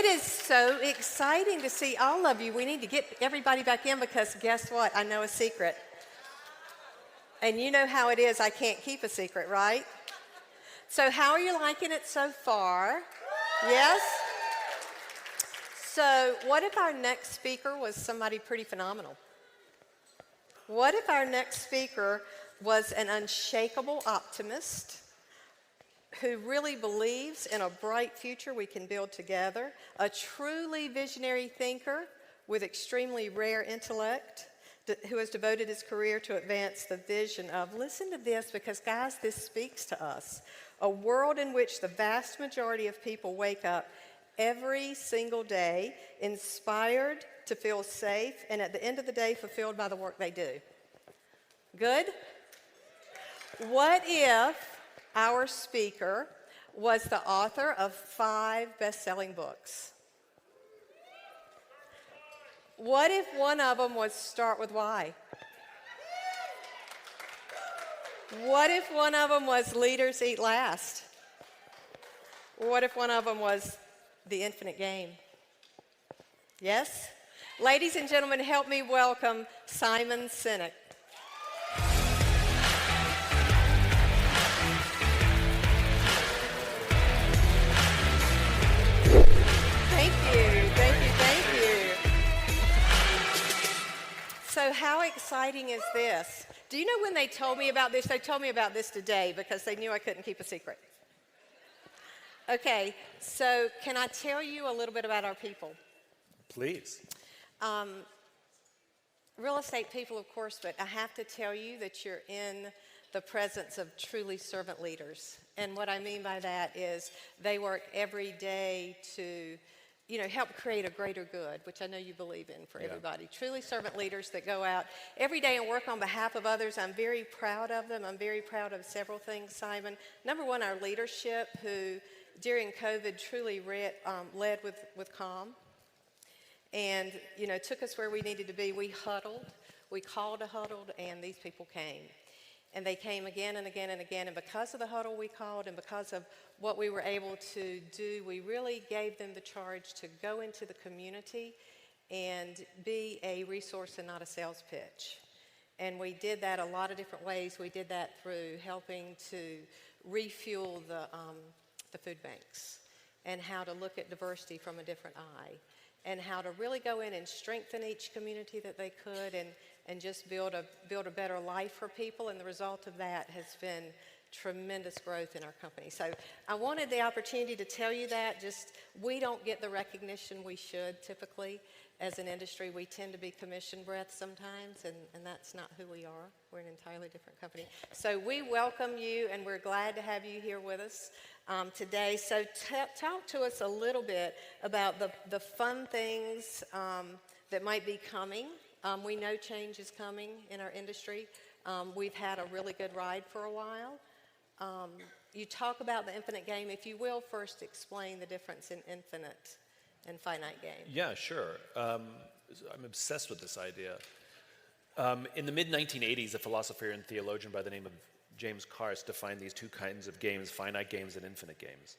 It is so exciting to see all of you. We need to get everybody back in because guess what? I know a secret. And you know how it is. I can't keep a secret, right? So how are you liking it so far? Yes? So what if our next speaker was somebody pretty phenomenal? What if our next speaker was an unshakable optimist who really believes in a bright future we can build together, a truly visionary thinker with extremely rare intellect, who has devoted his career to advance the vision of, listen to this because guys, this speaks to us, a world in which the vast majority of people wake up every single day inspired to feel safe and at the end of the day fulfilled by the work they do. Good? What if our speaker was the author of 5 best-selling books? What if one of them was Start With Why? What if one of them was Leaders Eat Last? What if one of them was The Infinite Game? Yes? Ladies and gentlemen, help me welcome Simon Sinek. So how exciting is this? Do you know when they told me about this? They told me about this today because they knew I couldn't keep a secret. Okay, so can I tell you a little bit about our people? Please. Real estate people, of course, but I have to tell you that you're in the presence of truly servant leaders. And what I mean by that is they work every day to help create a greater good, which I know you believe in for everybody. Truly servant leaders that go out every day and work on behalf of others. I'm very proud of them. I'm very proud of several things, Simon. Number one, our leadership, who during COVID truly led with calm and took us where we needed to be. We huddled. We called a huddle, and these people came. And they came again and again and again. And because of the huddle we called and because of what we were able to do, we really gave them the charge to go into the community and be a resource and not a sales pitch. And we did that a lot of different ways. We did that through helping to refuel the food banks and how to look at diversity from a different eye and how to really go in and strengthen each community that they could and just build a better life for people. And the result of that has been tremendous growth in our company. So I wanted the opportunity to tell you that. Just we don't get the recognition we should typically as an industry. We tend to be commission breath sometimes, and that's not who we are. We're an entirely different company. So we welcome you, and we're glad to have you here with us today. So talk to us a little bit about the fun things that might be coming. We know change is coming in our industry. We've had a really good ride for a while. You talk about the infinite game. If you will, first explain the difference in infinite and finite game. Yeah, sure. I'm obsessed with this idea. In the mid-1980s, a philosopher and theologian by the name of James Carse defined these 2 kinds of games, finite games and infinite games.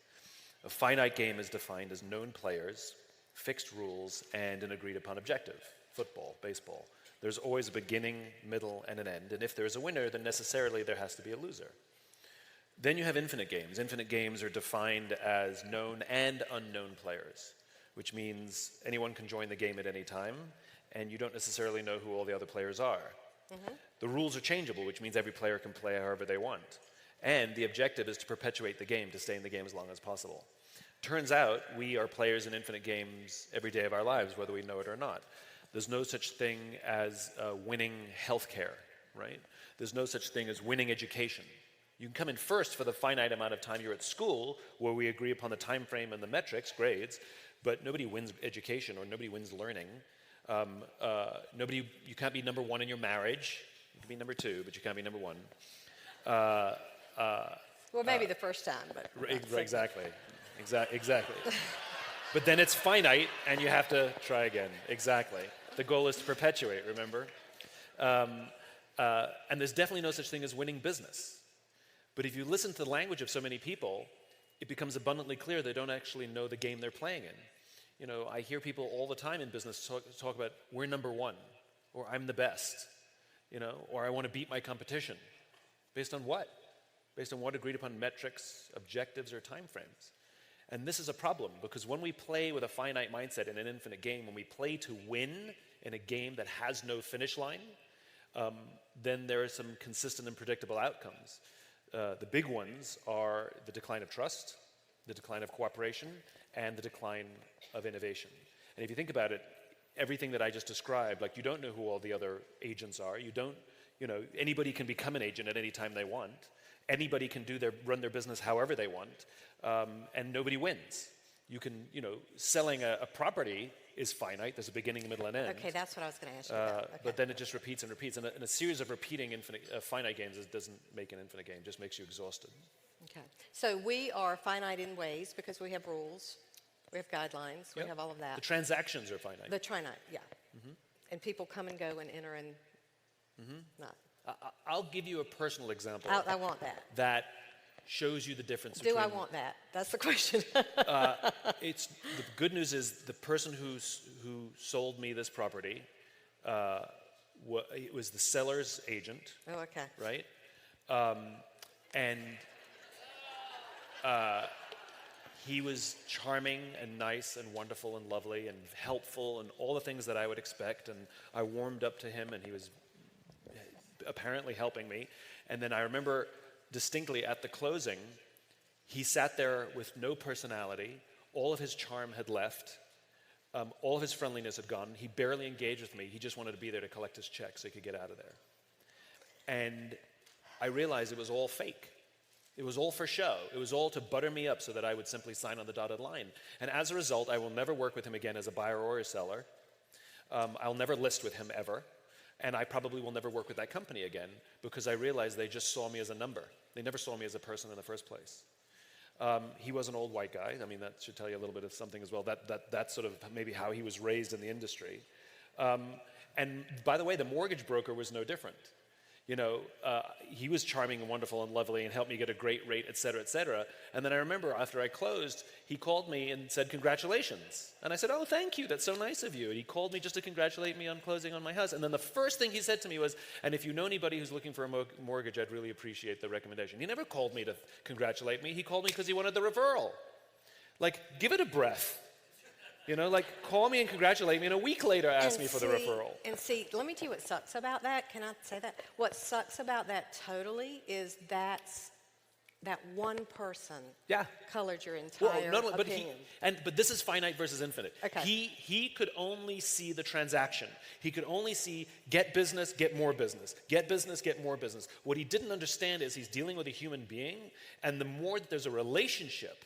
A finite game is defined as known players, fixed rules, and an agreed-upon objective. Football, baseball. There's always a beginning, middle, and an end. And if there's a winner, then necessarily there has to be a loser. Then you have infinite games. Infinite games are defined as known and unknown players, which means anyone can join the game at any time, and you don't necessarily know who all the other players are. Mm-hmm. The rules are changeable, which means every player can play however they want. And the objective is to perpetuate the game, to stay in the game as long as possible. Turns out we are players in infinite games every day of our lives, whether we know it or not. There's no such thing as winning healthcare, right? There's no such thing as winning education. You can come in first for the finite amount of time you're at school, where we agree upon the time frame and the metrics, grades, but nobody wins education or nobody wins learning. You can't be number 1 in your marriage. You can be number 2, but you can't be number 1. Well, maybe the first time, but exactly. But then it's finite, and you have to try again. Exactly. The goal is to perpetuate, remember? And there's definitely no such thing as winning business. But if you listen to the language of so many people, it becomes abundantly clear they don't actually know the game they're playing in. I hear people all the time in business talk about we're number one, or I'm the best, or I want to beat my competition. Based on what? Based on what agreed upon metrics, objectives, or timeframes? And this is a problem because when we play with a finite mindset in an infinite game, when we play to win in a game that has no finish line, then there are some consistent and predictable outcomes. The big ones are the decline of trust, the decline of cooperation, and the decline of innovation. And if you think about it, everything that I just described, like you don't know who all the other agents are. You don't, anybody can become an agent at any time they want. Anybody can run their business however they want, and nobody wins. You can, selling a property is finite. There's a beginning, middle, and end. Okay, that's what I was going to ask you about. Okay. But then it just repeats and repeats. And a series of repeating finite games doesn't make an infinite game. It just makes you exhausted. Okay. So we are finite in ways because we have rules, we have guidelines, we have all of that. The transactions are finite. The finite, yeah. And people come and go and enter and not. I'll give you a personal example. I want that. That shows you the difference. Do I want that? That's the question. The good news is the person who sold me this property it was the seller's agent. Oh, okay. Right? And he was charming and nice and wonderful and lovely and helpful and all the things that I would expect. And I warmed up to him, and he was apparently helping me. And then I remember distinctly at the closing, he sat there with no personality. All of his charm had left. All of his friendliness had gone. He barely engaged with me. He just wanted to be there to collect his check so he could get out of there. And I realized it was all fake. It was all for show. It was all to butter me up so that I would simply sign on the dotted line. And as a result, I will never work with him again as a buyer or a seller. I'll never list with him ever. And I probably will never work with that company again because I realized they just saw me as a number. They never saw me as a person in the first place. He was an old white guy. I mean, that should tell you a little bit of something as well. That's sort of maybe how he was raised in the industry. And by the way, the mortgage broker was no different. He was charming and wonderful and lovely and helped me get a great rate, et cetera, et cetera. And then I remember after I closed, he called me and said, "Congratulations." And I said, "Oh, thank you. That's so nice of you." And he called me just to congratulate me on closing on my house. And then the first thing he said to me was, "And if you know anybody who's looking for a mortgage, I'd really appreciate the recommendation." He never called me to congratulate me. He called me because he wanted the referral. Like, give it a breath. Call me and congratulate me, and a week later ask me for the referral. And see, let me tell you what sucks about that. Can I say that? What sucks about that totally is that one person colored your entire opinion. But this is finite versus infinite. Okay. He could only see the transaction. He could only see get business, get more business. Get business, get more business. What he didn't understand is he's dealing with a human being, and the more that there's a relationship,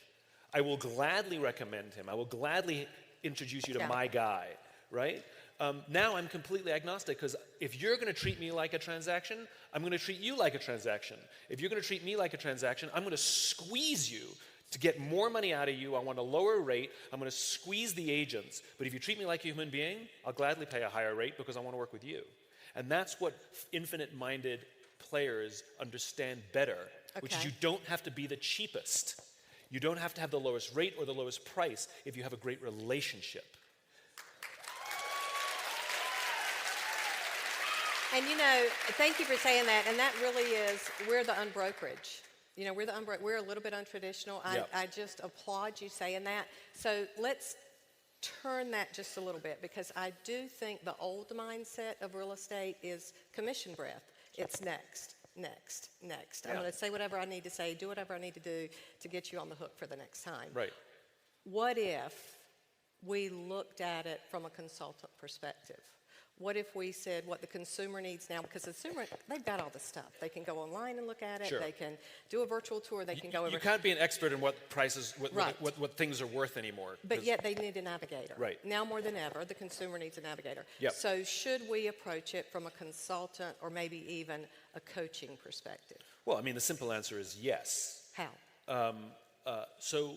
I will gladly recommend him. I will gladly introduce you to my guy, right? Now I'm completely agnostic because if you're going to treat me like a transaction, I'm going to treat you like a transaction. If you're going to treat me like a transaction, I'm going to squeeze you to get more money out of you. I want a lower rate. I'm going to squeeze the agents. But if you treat me like a human being, I'll gladly pay a higher rate because I want to work with you. And that's what infinite-minded players understand better, which is you don't have to be the cheapest. You don't have to have the lowest rate or the lowest price if you have a great relationship. And thank you for saying that. And that really is, we're the unbrokerage. We're a little bit untraditional. I just applaud you saying that. So let's turn that just a little bit because I do think the old mindset of real estate is commission breath. It's next. I'm going to say whatever I need to say, do whatever I need to do to get you on the hook for the next time. Right. What if we looked at it from a consultant perspective? What if we said what the consumer needs now? Because the consumer, they've got all the stuff. They can go online and look at it. Sure. They can do a virtual tour. They can go over. You can't be an expert in what prices, what things are worth anymore. But yet they need a navigator. Right. Now more than ever, the consumer needs a navigator. Yep. So should we approach it from a consultant or maybe even a coaching perspective? Well, I mean, the simple answer is yes. How? So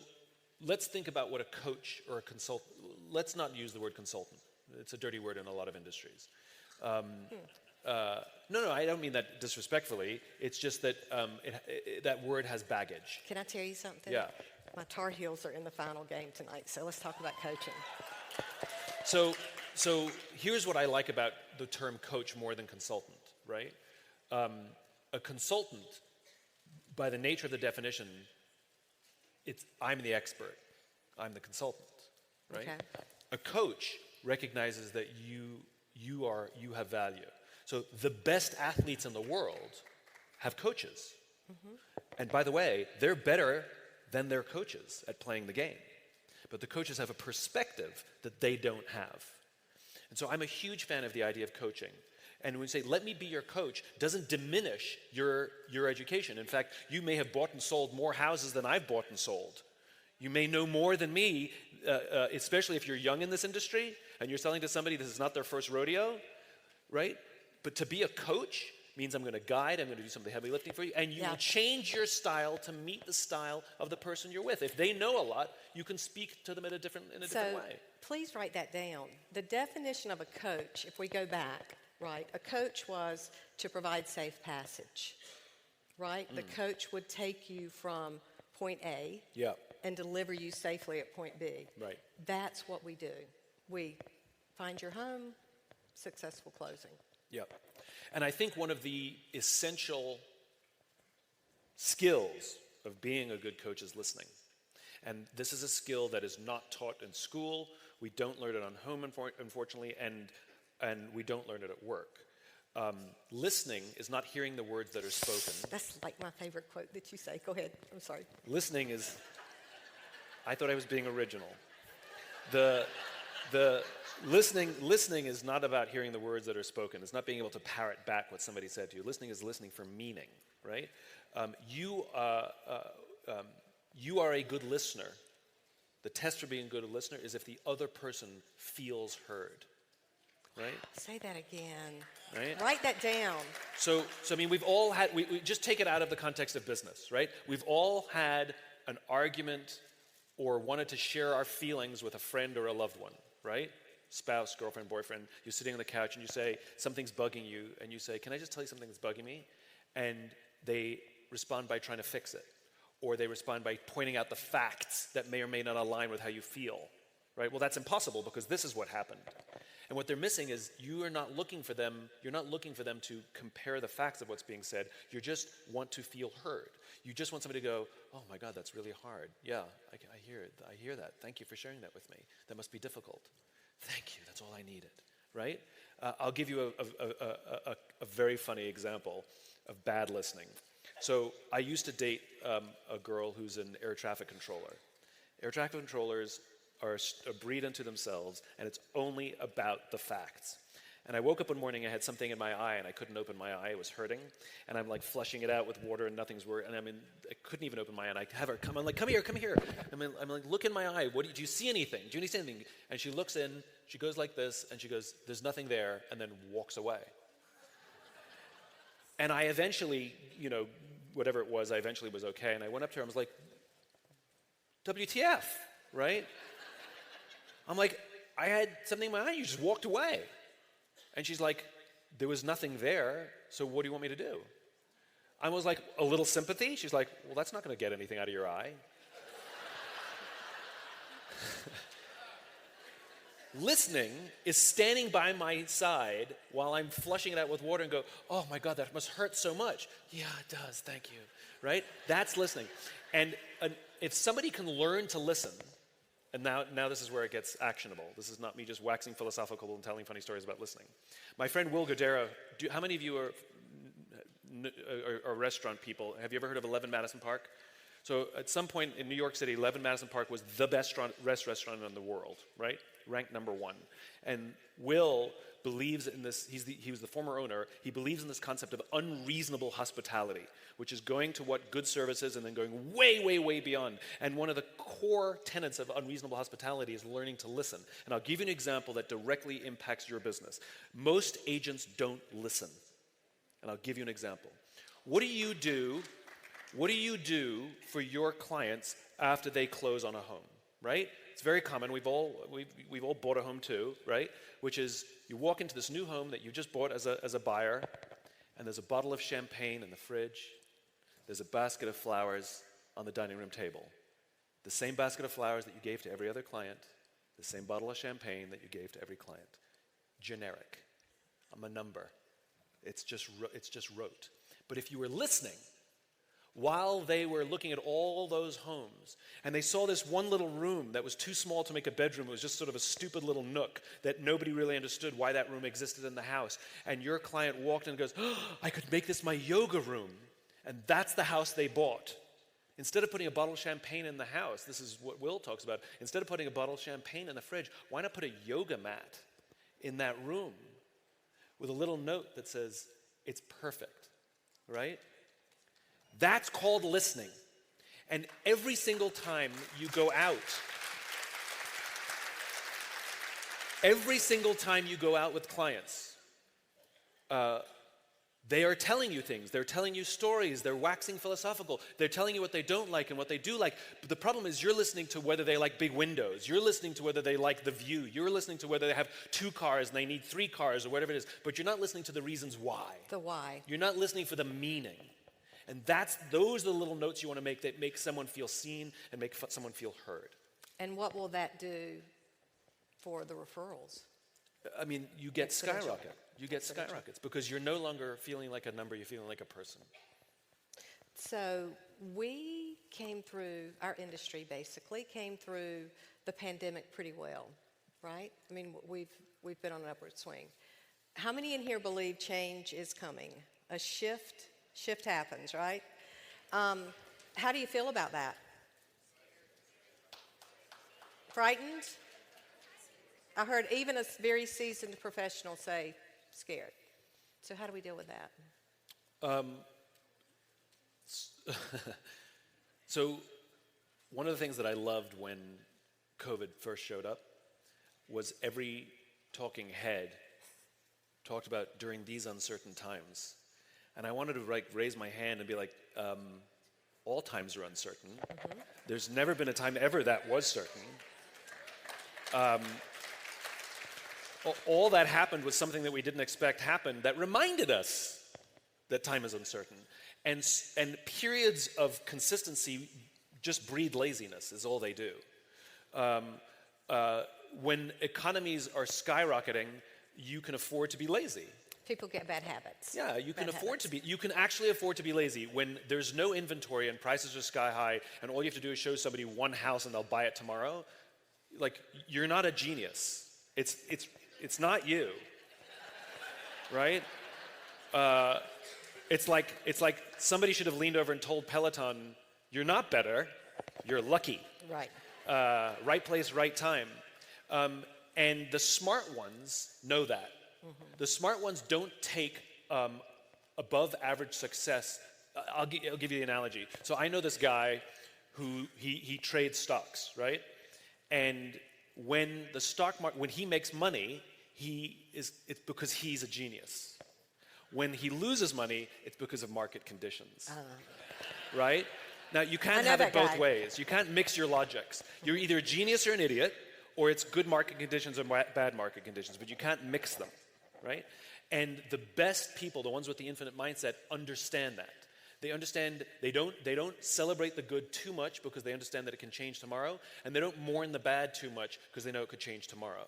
let's think about what a coach or a consultant, let's not use the word consultant. It's a dirty word in a lot of industries. No, I don't mean that disrespectfully. It's just that that word has baggage. Can I tell you something? Yeah. My Tar Heels are in the final game tonight, so let's talk about coaching. So, so here's what I like about the term coach more than consultant, right? A consultant, by the nature of the definition, I'm the expert. I'm the consultant, right? Okay. A coach recognizes that you have value. So the best athletes in the world have coaches. And by the way, they're better than their coaches at playing the game. But the coaches have a perspective that they don't have. And so I'm a huge fan of the idea of coaching. And when we say, let me be your coach, doesn't diminish your education. In fact, you may have bought and sold more houses than I've bought and sold. You may know more than me, especially if you're young in this industry and you're selling to somebody this is not their first rodeo, right? But to be a coach means I'm going to guide, I'm going to do some of the heavy lifting for you, and you will change your style to meet the style of the person you're with. If they know a lot, you can speak to them in a different way. Please write that down. The definition of a coach, if we go back, right, a coach was to provide safe passage, right? The coach would take you from point A and deliver you safely at point B. Right. That's what we do. We find your home, successful closing. Yep. And I think one of the essential skills of being a good coach is listening. And this is a skill that is not taught in school. We don't learn it on home, unfortunately, and we don't learn it at work. Listening is not hearing the words that are spoken. That's like my favorite quote that you say. Go ahead. I'm sorry. Listening is, I thought I was being original. Listening is not about hearing the words that are spoken. It's not being able to parrot back what somebody said to you. Listening is listening for meaning, right? You are a good listener. The test for being a good listener is if the other person feels heard, right? Say that again. Right? Write that down. So I mean, we've all had, we just take it out of the context of business, right? We've all had an argument or wanted to share our feelings with a friend or a loved one, right? Spouse, girlfriend, boyfriend, you're sitting on the couch and you say, something's bugging you, and you say, can I just tell you something that's bugging me? And they respond by trying to fix it. Or they respond by pointing out the facts that may or may not align with how you feel, right? Well, that's impossible because this is what happened. And what they're missing is you're not looking for them to compare the facts of what's being said. You just want to feel heard. You just want somebody to go, oh my God, that's really hard. Yeah, I hear it. I hear that. Thank you for sharing that with me. That must be difficult. Thank you, that's all I needed, right? I'll give you a very funny example of bad listening. So I used to date a girl who's an air traffic controller. Air traffic controllers are a breed unto themselves, and it's only about the facts. And I woke up one morning, I had something in my eye, and I couldn't open my eye, it was hurting. And I'm like flushing it out with water, and nothing's working. And I couldn't even open my eye, and I have her come, I'm like, come here. I'm like, look in my eye, do you see anything? Do you see anything? And she looks in, she goes like this, and she goes, there's nothing there, and then walks away. And I eventually, whatever it was, I eventually was okay, and I went up to her, I was like, WTF, right? I'm like, I had something in my eye, you just walked away. And she's like, there was nothing there, so what do you want me to do? I was like, a little sympathy? She's like, well, that's not going to get anything out of your eye. Listening is standing by my side while I'm flushing it out with water and go, oh my God, that must hurt so much. Yeah, it does, thank you, right? That's listening. And if somebody can learn to listen, and now this is where it gets actionable. This is not me just waxing philosophical and telling funny stories about listening. My friend Will Godera, how many of you are restaurant people? Have you ever heard of 11 Madison Park? So at some point in New York City, 11 Madison Park was the best restaurant in the world, right? Ranked number one. And Will believes in this, he was the former owner, he believes in this concept of unreasonable hospitality, which is going to what good service is and then going way, way, way beyond. And one of the core tenets of unreasonable hospitality is learning to listen. And I'll give you an example that directly impacts your business. Most agents don't listen. And I'll give you an example. What do you do for your clients after they close on a home, right? It's very common. We've all bought a home too, right? Which is you walk into this new home that you just bought as a buyer, and there's a bottle of champagne in the fridge. There's a basket of flowers on the dining room table. The same basket of flowers that you gave to every other client. The same bottle of champagne that you gave to every client. Generic. I'm a number. It's just rote. But if you were listening, while they were looking at all those homes, and they saw this one little room that was too small to make a bedroom, it was just sort of a stupid little nook that nobody really understood why that room existed in the house, and your client walked in and goes, oh, I could make this my yoga room, and that's the house they bought. Instead of putting a bottle of champagne in the house, this is what Will talks about, instead of putting a bottle of champagne in the fridge, why not put a yoga mat in that room with a little note that says, it's perfect, right? That's called listening. And every single time you go out with clients, they are telling you things. They're telling you stories. They're waxing philosophical. They're telling you what they don't like and what they do like. But the problem is you're listening to whether they like big windows. You're listening to whether they like the view. You're listening to whether they have 2 cars and they need 3 cars or whatever it is. But you're not listening to the reasons why. The why. You're not listening for the meaning. And those are the little notes you want to make that make someone feel seen and make someone feel heard. And what will that do for the referrals? I mean, you get skyrocket. You get skyrockets because you're no longer feeling like a number, you're feeling like a person. So we came through, our industry basically came through the pandemic pretty well, right? I mean, we've been on an upward swing. How many in here believe change is coming? A shift happens, right? How do you feel about that? Frightened? I heard even a very seasoned professional say scared. So how do we deal with that? So one of the things that I loved when COVID first showed up was every talking head talked about during these uncertain times. And I wanted to raise my hand and be like, all times are uncertain. Mm-hmm. There's never been a time ever that was certain. All that happened was something that we didn't expect happened that reminded us that time is uncertain. And periods of consistency just breed laziness, is all they do. When economies are skyrocketing, you can afford to be lazy. People get bad habits. Yeah, you can actually afford to be lazy when there's no inventory and prices are sky high and all you have to do is show somebody one house and they'll buy it tomorrow. Like, you're not a genius. It's not you, right? It's like somebody should have leaned over and told Peloton, you're not better, you're lucky. Right. Right place, right time. And the smart ones know that. Mm-hmm. The smart ones don't take above average success. I'll give you the analogy. So I know this guy who he trades stocks, right? And when the stock market, when he makes money, it's because he's a genius. When he loses money, it's because of market conditions, right? Now, you can't have it both ways. You can't mix your logics. You're either a genius or an idiot, or it's good market conditions or bad market conditions, but you can't mix them, right? And the best people, the ones with the infinite mindset, understand that. They understand, they don't celebrate the good too much because they understand that it can change tomorrow, and they don't mourn the bad too much because they know it could change tomorrow.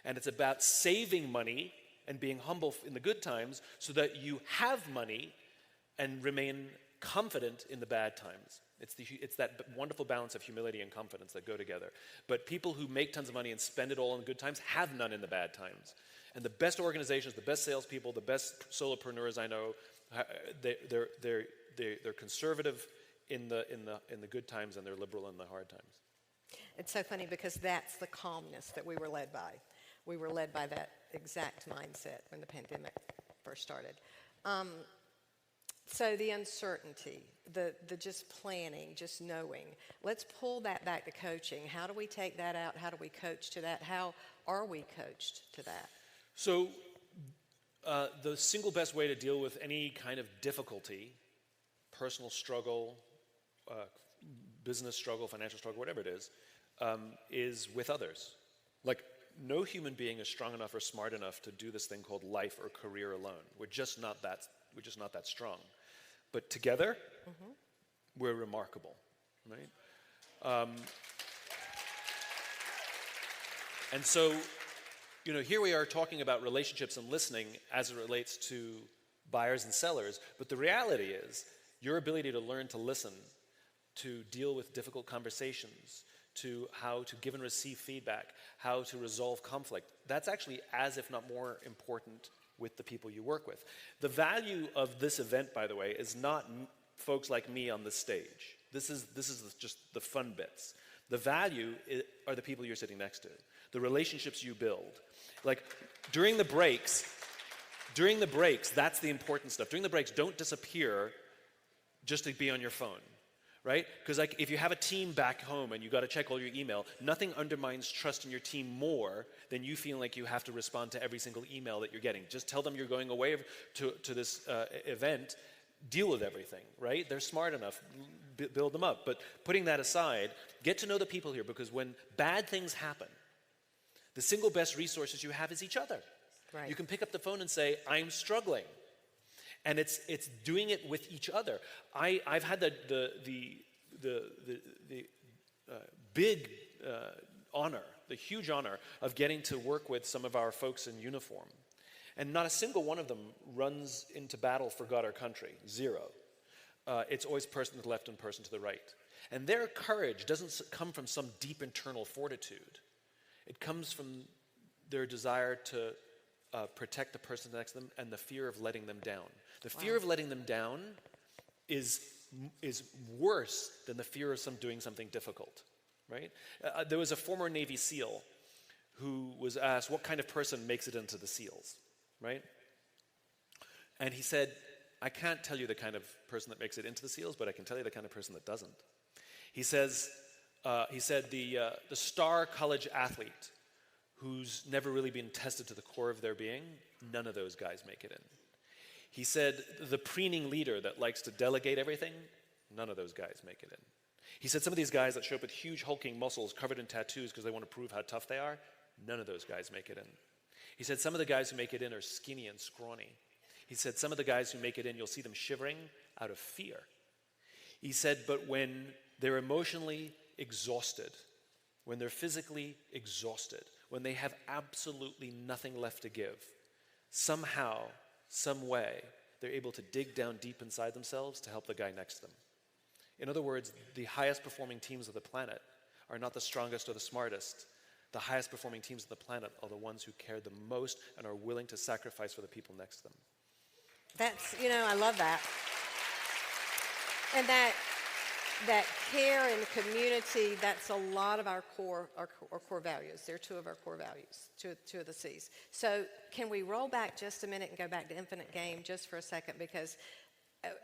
And it's about saving money and being humble in the good times so that you have money and remain confident in the bad times. It's that wonderful balance of humility and confidence that go together. But people who make tons of money and spend it all in good times have none in the bad times. And the best organizations, the best salespeople, the best solopreneurs I know, they're conservative in the good times and they're liberal in the hard times. It's so funny because that's the calmness that we were led by. We were led by that exact mindset when the pandemic first started. So the uncertainty, the just planning, just knowing. Let's pull that back to coaching. How do we take that out? How do we coach to that? How are we coached to that? So the single best way to deal with any kind of difficulty, personal struggle, business struggle, financial struggle, whatever it is with others. Like, no human being is strong enough or smart enough to do this thing called life or career alone. We're just not that strong. But together, we're remarkable, right? And so, here we are talking about relationships and listening as it relates to buyers and sellers, but the reality is your ability to learn to listen, to deal with difficult conversations, to how to give and receive feedback, how to resolve conflict, that's actually as if not more important with the people you work with. The value of this event, by the way, is not folks like me on the stage. This is just the fun bits. The value are the people you're sitting next to, the relationships you build. Like during the breaks, that's the important stuff. During the breaks, don't disappear just to be on your phone, right? Because like if you have a team back home and you got to check all your email, nothing undermines trust in your team more than you feeling like you have to respond to every single email that you're getting. Just tell them you're going away to this event. Deal with everything, right? They're smart enough, build them up. But putting that aside, get to know the people here, because when bad things happen, the single best resources you have is each other. Right. You can pick up the phone and say, I'm struggling. And it's doing it with each other. I've had the big honor, the huge honor of getting to work with some of our folks in uniform. And not a single one of them runs into battle for God or country. Zero. It's always person to the left and person to the right. And their courage doesn't come from some deep internal fortitude. It comes from their desire to protect the person next to them and the fear of letting them down. The fear of letting them down is worse than the fear of doing something difficult, right? There was a former Navy SEAL who was asked what kind of person makes it into the SEALs, right? And he said, I can't tell you the kind of person that makes it into the SEALs, but I can tell you the kind of person that doesn't. He said the star college athlete who's never really been tested to the core of their being, none of those guys make it in. He said the preening leader that likes to delegate everything, none of those guys make it in. He said some of these guys that show up with huge hulking muscles covered in tattoos because they want to prove how tough they are, none of those guys make it in. He said some of the guys who make it in are skinny and scrawny. He said some of the guys who make it in, you'll see them shivering out of fear. He said, but when they're emotionally exhausted, when they're physically exhausted, when they have absolutely nothing left to give, somehow, some way, they're able to dig down deep inside themselves to help the guy next to them. In other words, the highest performing teams of the planet are not the strongest or the smartest. The highest performing teams of the planet are the ones who care the most and are willing to sacrifice for the people next to them. That's, I love that. And that care and community, that's a lot of our core values. They're two of our core values, two of the C's. So can we roll back just a minute and go back to Infinite Game just for a second? Because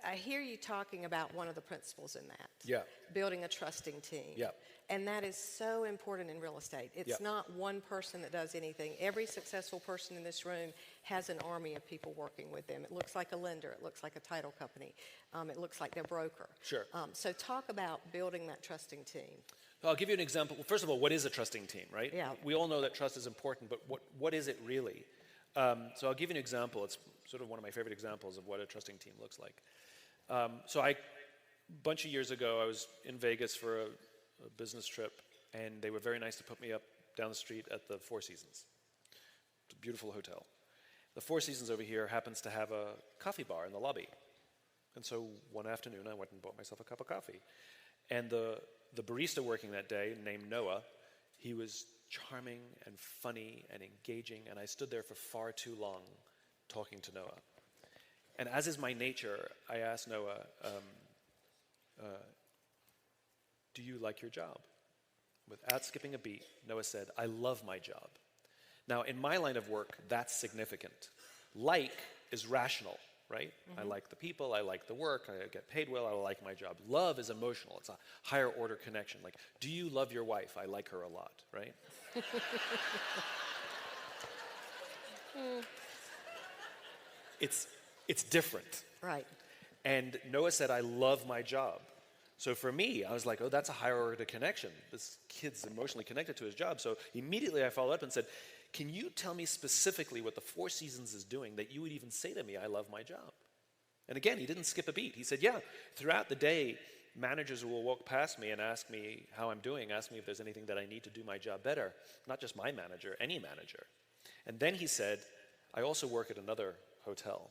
I hear you talking about one of the principles in that. Yeah. Building a trusting team. Yeah. And that is so important in real estate. It's not one person that does anything. Every successful person in this room has an army of people working with them. It looks like a lender. It looks like a title company. It looks like their broker. Sure. So talk about building that trusting team. I'll give you an example. Well, first of all, what is a trusting team, right? Yeah. We all know that trust is important, but what is it really? So I'll give you an example. It's sort of one of my favorite examples of what a trusting team looks like. A bunch of years ago, I was in Vegas for a business trip, and they were very nice to put me up down the street at the Four Seasons. It's a beautiful hotel. The Four Seasons over here happens to have a coffee bar in the lobby. And so one afternoon, I went and bought myself a cup of coffee. And the barista working that day, named Noah, he was charming and funny and engaging, and I stood there for far too long talking to Noah. And as is my nature, I asked Noah, do you like your job? Without skipping a beat, Noah said, I love my job. Now, in my line of work, that's significant. Like is rational, right? Mm-hmm. I like the people, I like the work, I get paid well, I like my job. Love is emotional, it's a higher order connection. Like, do you love your wife? I like her a lot, right? It's different. Right. And Noah said, I love my job. So for me, I was like, oh, that's a higher order connection. This kid's emotionally connected to his job. So immediately I followed up and said, can you tell me specifically what the Four Seasons is doing that you would even say to me, I love my job? And again, he didn't skip a beat. He said, yeah, throughout the day, managers who will walk past me and ask me how I'm doing, ask me if there's anything that I need to do my job better. Not just my manager, any manager. And then he said, I also work at another hotel.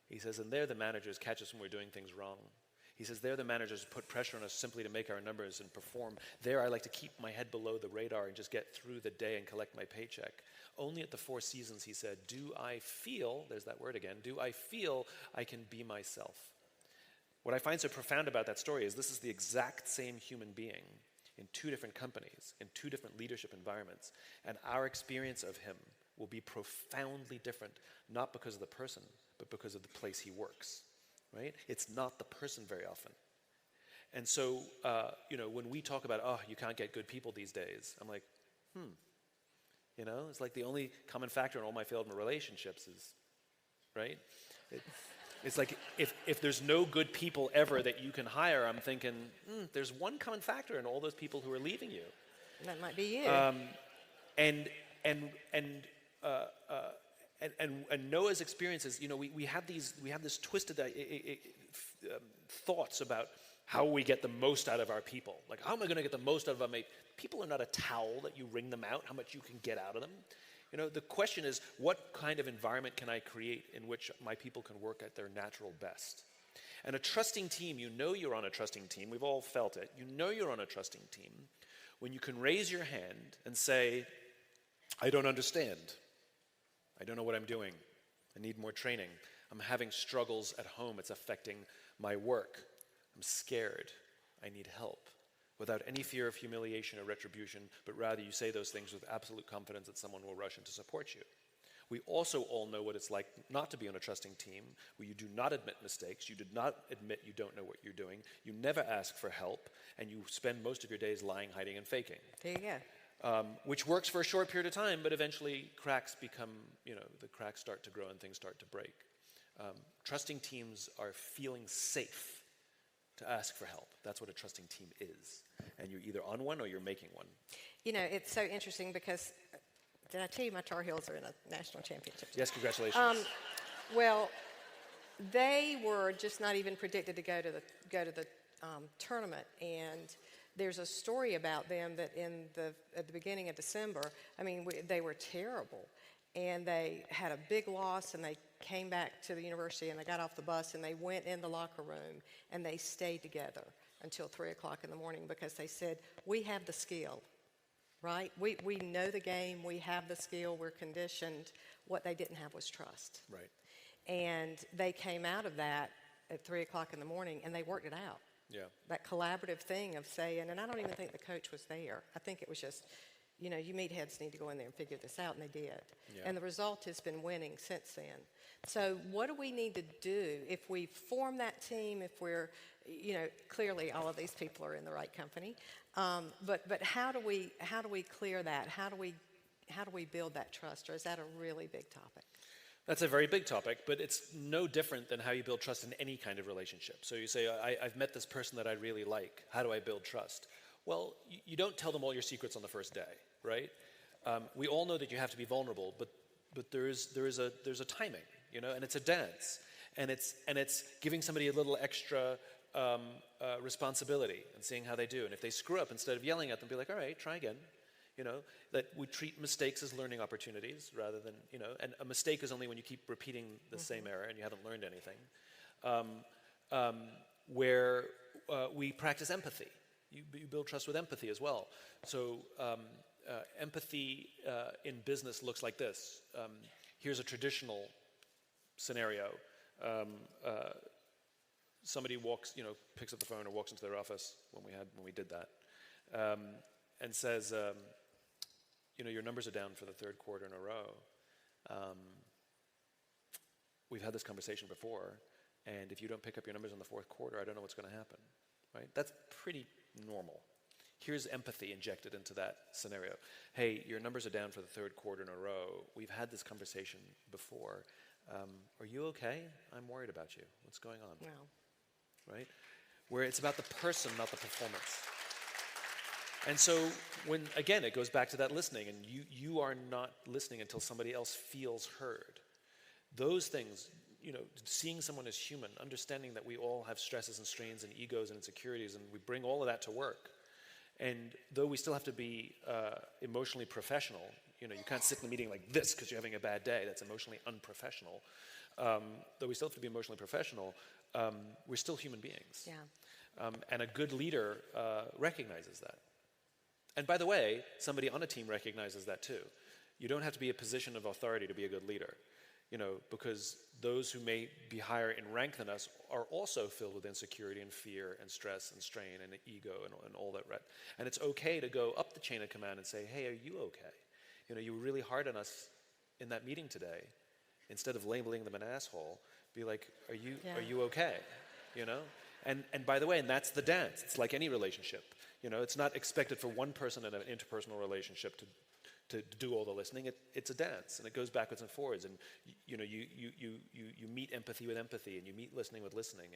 He says, and there the managers catch us when we're doing things wrong. He says, there the managers put pressure on us simply to make our numbers and perform. There I like to keep my head below the radar and just get through the day and collect my paycheck. Only at the Four Seasons, he said, do I feel, there's that word again, do I feel I can be myself? What I find so profound about that story is this is the exact same human being in two different companies, in two different leadership environments, and our experience of him will be profoundly different, not because of the person, but because of the place he works. Right? It's not the person very often. And so, when we talk about, oh, you can't get good people these days, I'm like, it's like the only common factor in all my failed relationships is, right? It's like if there's no good people ever that you can hire, I'm thinking, there's one common factor in all those people who are leaving you. That might be you. And Noah's experiences, we have this twisted thoughts about how we get the most out of our people. Like, how am I going to get the most out of our mate? People are not a towel that you wring them out, how much you can get out of them. The question is, what kind of environment can I create in which my people can work at their natural best? And a trusting team, you're on a trusting team. We've all felt it. You're on a trusting team when you can raise your hand and say, I don't understand. I don't know what I'm doing. I need more training. I'm having struggles at home. It's affecting my work. I'm scared. I need help. Without any fear of humiliation or retribution, but rather you say those things with absolute confidence that someone will rush in to support you. We also all know what it's like not to be on a trusting team, where you do not admit mistakes, you do not admit you don't know what you're doing, you never ask for help, and you spend most of your days lying, hiding, and faking. There you go. Which works for a short period of time, but eventually cracks become, the cracks start to grow and things start to break. Trusting teams are feeling safe to ask for help. That's what a trusting team is. And you're either on one or you're making one. It's so interesting because, did I tell you my Tar Heels are in a national championship? Yes, congratulations. Well, they were just not even predicted to go to the tournament, and there's a story about them that at the beginning of December, they were terrible, and they had a big loss, and they came back to the university, and they got off the bus, and they went in the locker room, and they stayed together until 3 o'clock in the morning because they said, we have the skill, right? We know the game, we have the skill, we're conditioned. What they didn't have was trust. Right. And they came out of that at 3 o'clock in the morning, and they worked it out. Yeah. That collaborative thing of saying, and I don't even think the coach was there. I think it was just, you meatheads need to go in there and figure this out, and they did. Yeah. And the result has been winning since then. So what do we need to do if we form that team, if we're, clearly all of these people are in the right company, but how do we clear that? How do we build that trust, or is that a really big topic? That's a very big topic, but it's no different than how you build trust in any kind of relationship. So you say, I've met this person that I really like. How do I build trust? Well, you don't tell them all your secrets on the first day, right? We all know that you have to be vulnerable, but there's a timing, and it's a dance, and it's giving somebody a little extra responsibility and seeing how they do. And if they screw up, instead of yelling at them, be like, all right, try again. That we treat mistakes as learning opportunities rather than, and a mistake is only when you keep repeating the same error and you haven't learned anything. Where we practice empathy. You build trust with empathy as well. So empathy in business looks like this. Here's a traditional scenario. Somebody picks up the phone or walks into their office when we did that, and says, your numbers are down for the third quarter in a row. We've had this conversation before, and if you don't pick up your numbers in the fourth quarter, I don't know what's going to happen, right? That's pretty normal. Here's empathy injected into that scenario. Hey, your numbers are down for the third quarter in a row. We've had this conversation before. Are you okay? I'm worried about you. What's going on? No. Right? Where it's about the person, not the performance. And so again, it goes back to that listening, and you are not listening until somebody else feels heard. Those things, seeing someone as human, understanding that we all have stresses and strains and egos and insecurities, and we bring all of that to work. And though we still have to be emotionally professional, you can't sit in a meeting like this because you're having a bad day. That's emotionally unprofessional. Though we still have to be emotionally professional, we're still human beings. Yeah. And a good leader recognizes that. And by the way, somebody on a team recognizes that too. You don't have to be a position of authority to be a good leader, because those who may be higher in rank than us are also filled with insecurity and fear and stress and strain and ego and all that. And it's okay to go up the chain of command and say, hey, are you okay? You were really hard on us in that meeting today. Instead of labeling them an asshole, be like, are you okay? And by the way, and that's the dance. It's like any relationship. It's not expected for one person in an interpersonal relationship to do all the listening. It's a dance, and it goes backwards and forwards. And you meet empathy with empathy, and you meet listening with listening,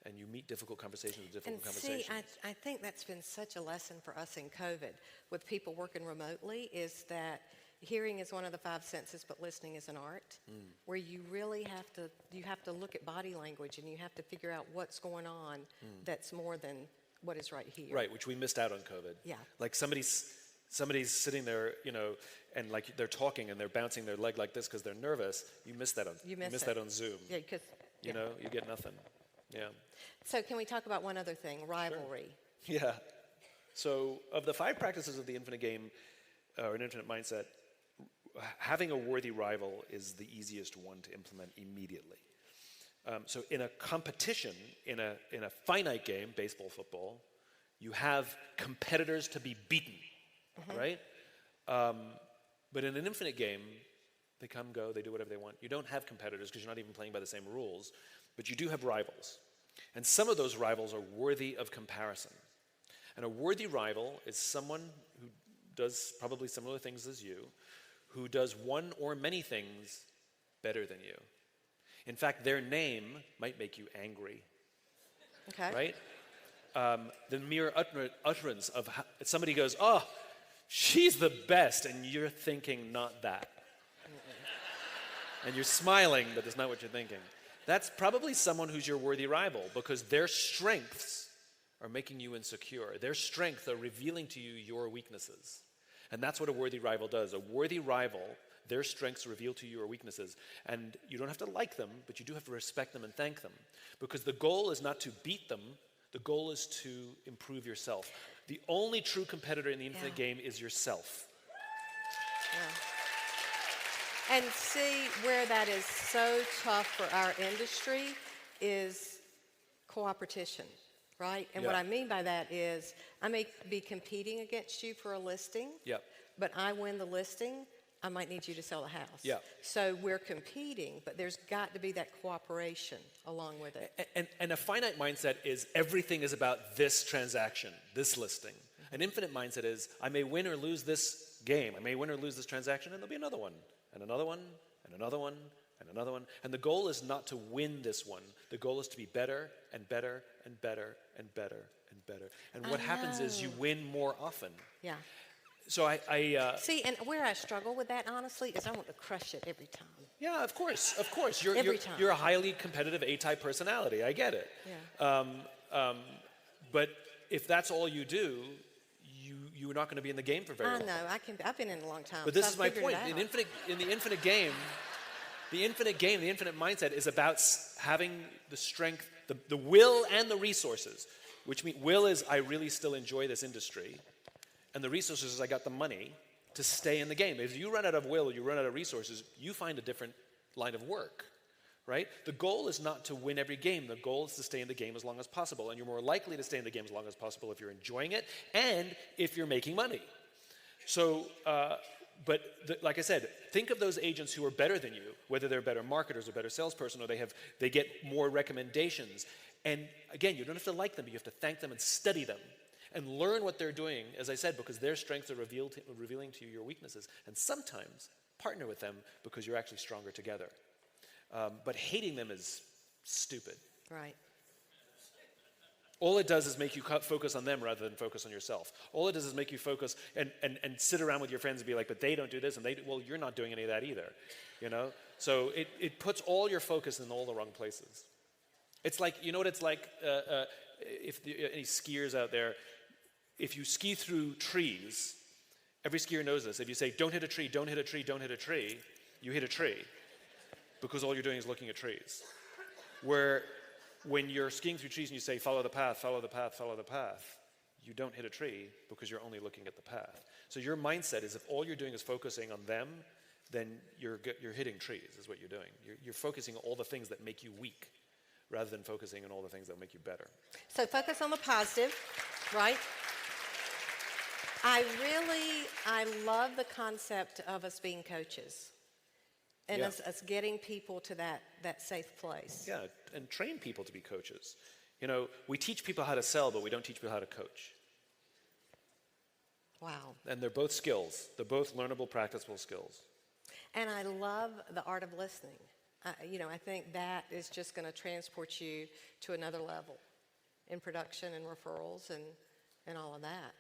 and you meet difficult conversations with difficult conversations. See, I think that's been such a lesson for us in COVID with people working remotely, is that hearing is one of the five senses, but listening is an art, where you really have to look at body language, and you have to figure out what's going on that's more than what is right here. Right, which we missed out on COVID. Yeah. Like somebody's sitting there, and like they're talking and they're bouncing their leg like this because they're nervous. You miss that on that on Zoom. Yeah, because you get nothing. Yeah. So can we talk about one other thing, rivalry? Sure. Yeah. So of the 5 practices of the infinite game, or an infinite mindset, having a worthy rival is the easiest one to implement immediately. So in a competition, in a finite game, baseball, football, you have competitors to be beaten, right? But in an infinite game, they come, go, they do whatever they want. You don't have competitors because you're not even playing by the same rules, but you do have rivals. And some of those rivals are worthy of comparison. And a worthy rival is someone who does probably similar things as you, who does one or many things better than you. In fact, their name might make you angry. Okay. Right? The mere utterance of somebody goes, oh, she's the best, and you're thinking not that. And you're smiling, but that's not what you're thinking. That's probably someone who's your worthy rival, because their strengths are making you insecure. Their strengths are revealing to you your weaknesses. And that's what a worthy rival does. A worthy rival, their strengths reveal to you your weaknesses. And you don't have to like them, but you do have to respect them and thank them. Because the goal is not to beat them, the goal is to improve yourself. The only true competitor in the infinite game is yourself. Yeah. And see, where that is so tough for our industry is cooperation, right? And what I mean by that is I may be competing against you for a listing, but I win the listing, I might need you to sell a house. So we're competing, but there's got to be that cooperation along with it. And a finite mindset is everything is about this transaction, this listing. An infinite mindset is I may win or lose this game, I may win or lose this transaction, and there'll be another one, and another one, and another one, and another one. And the goal is not to win this one. The goal is to be better and better and better and better and better. And what happens is you win more often. Yeah. So I see, and where I struggle with that, honestly, is I want to crush it every time. Yeah, of course. Every time. You're a highly competitive A-type personality. I get it. Yeah. But if that's all you do, you're not going to be in the game for very long. I know. I've been in a long time. But this is my point. In the infinite game, the infinite mindset is about having the strength, the will, and the resources. Which means will is I really still enjoy this industry. And the resources is I got the money to stay in the game. If you run out of will, you run out of resources, you find a different line of work, right? The goal is not to win every game. The goal is to stay in the game as long as possible. And you're more likely to stay in the game as long as possible if you're enjoying it and if you're making money. So, like I said, think of those agents who are better than you, whether they're better marketers or better salesperson, or they get more recommendations. And again, you don't have to like them, but you have to thank them and study them. And learn what they're doing, as I said, because their strengths are revealing to you your weaknesses. And sometimes partner with them because you're actually stronger together. But hating them is stupid. Right. All it does is make you focus on them rather than focus on yourself. All it does is make you focus and sit around with your friends and be like, but they don't do this, and well, you're not doing any of that either. So it puts all your focus in all the wrong places. It's like, you know what it's like, if any skiers out there, if you ski through trees, every skier knows this. If you say, don't hit a tree, don't hit a tree, don't hit a tree, you hit a tree because all you're doing is looking at trees. Where when you're skiing through trees and you say, follow the path, follow the path, follow the path, you don't hit a tree because you're only looking at the path. So your mindset is if all you're doing is focusing on them, then you're hitting trees is what you're doing. You're focusing on all the things that make you weak rather than focusing on all the things that make you better. So focus on the positive, right? I love the concept of us being coaches and us getting people to that safe place. Yeah, and train people to be coaches. You know, we teach people how to sell, but we don't teach people how to coach. Wow. And they're both skills. They're both learnable, practicable skills. And I love the art of listening. I think that is just going to transport you to another level in production and referrals and all of that.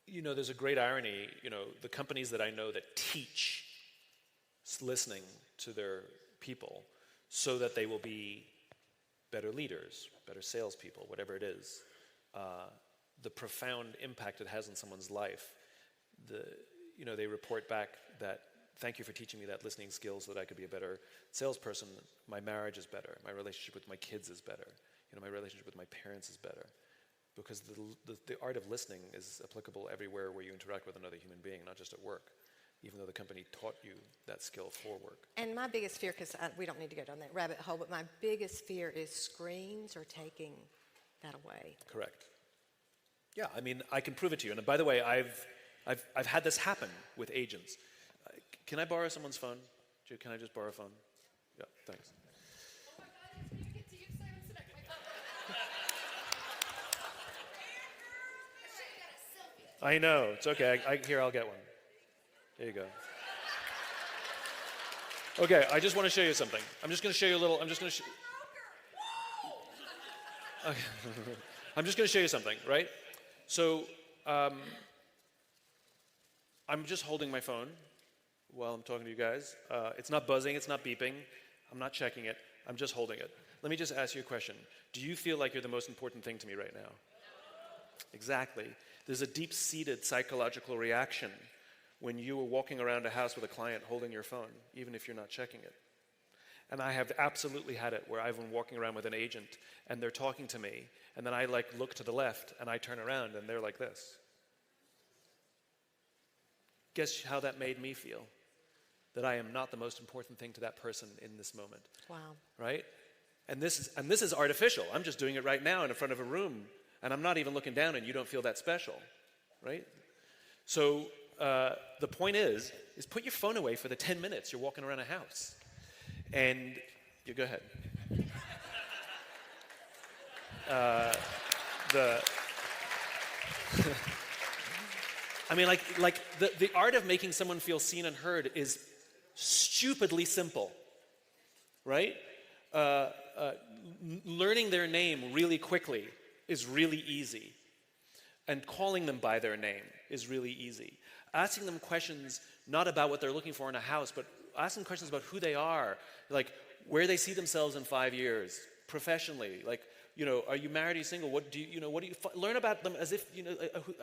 You know, there's a great irony. You know, the companies that I know that teach listening to their people so that they will be better leaders, better salespeople, whatever it is, the profound impact it has on someone's life. They report back that, thank you for teaching me that listening skill so that I could be a better salesperson. My marriage is better. My relationship with my kids is better. My relationship with my parents is better. Because the art of listening is applicable everywhere where you interact with another human being, not just at work, even though the company taught you that skill for work. And my biggest fear, because we don't need to go down that rabbit hole, but my biggest fear is screens are taking that away. Correct. Yeah, I mean, I can prove it to you. And by the way, I've had this happen with agents. Can I borrow someone's phone? Can I just borrow a phone? Yeah, thanks. Oh my God, I get to use Simon Sinek, my phone. I should have got a selfie. I know, it's okay. Here, I'll get one. There you go. Okay, I just want to show you something. I'm just going to show you a little, I'm just going to show you something, right? So, I'm just holding my phone while I'm talking to you guys. It's not buzzing, it's not beeping. I'm not checking it, I'm just holding it. Let me just ask you a question. Do you feel like you're the most important thing to me right now? Exactly. There's a deep-seated psychological reaction when you are walking around a house with a client holding your phone, even if you're not checking it. And I have absolutely had it where I've been walking around with an agent and they're talking to me, and then I look to the left and I turn around and they're like this. Guess how that made me feel? That I am not the most important thing to that person in this moment. Wow. Right? And this is artificial. I'm just doing it right now in front of a room, and I'm not even looking down, and you don't feel that special. Right? So the point is put your phone away for the 10 minutes you're walking around a house. And you go ahead. I mean, the art of making someone feel seen and heard is stupidly simple, right? Learning their name really quickly is really easy. And calling them by their name is really easy. Asking them questions not about what they're looking for in a house, but asking questions about who they are, like where they see themselves in 5 years, professionally, like, are you married, are you single, learn about them as if,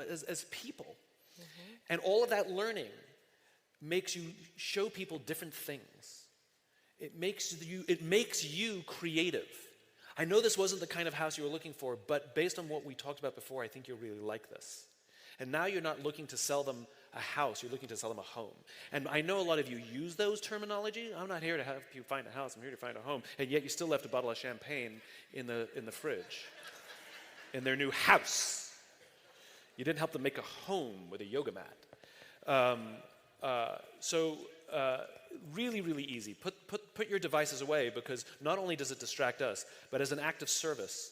as people. Mm-hmm. And all of that learning makes you show people different things. It makes you creative. I know this wasn't the kind of house you were looking for, but based on what we talked about before, I think you'll really like this. And now you're not looking to sell them a house, you're looking to sell them a home. And I know a lot of you use those terminology. I'm not here to help you find a house, I'm here to find a home. And yet you still left a bottle of champagne in the fridge, in their new house. You didn't help them make a home with a yoga mat. Really, really easy. Put your devices away, because not only does it distract us, but as an act of service,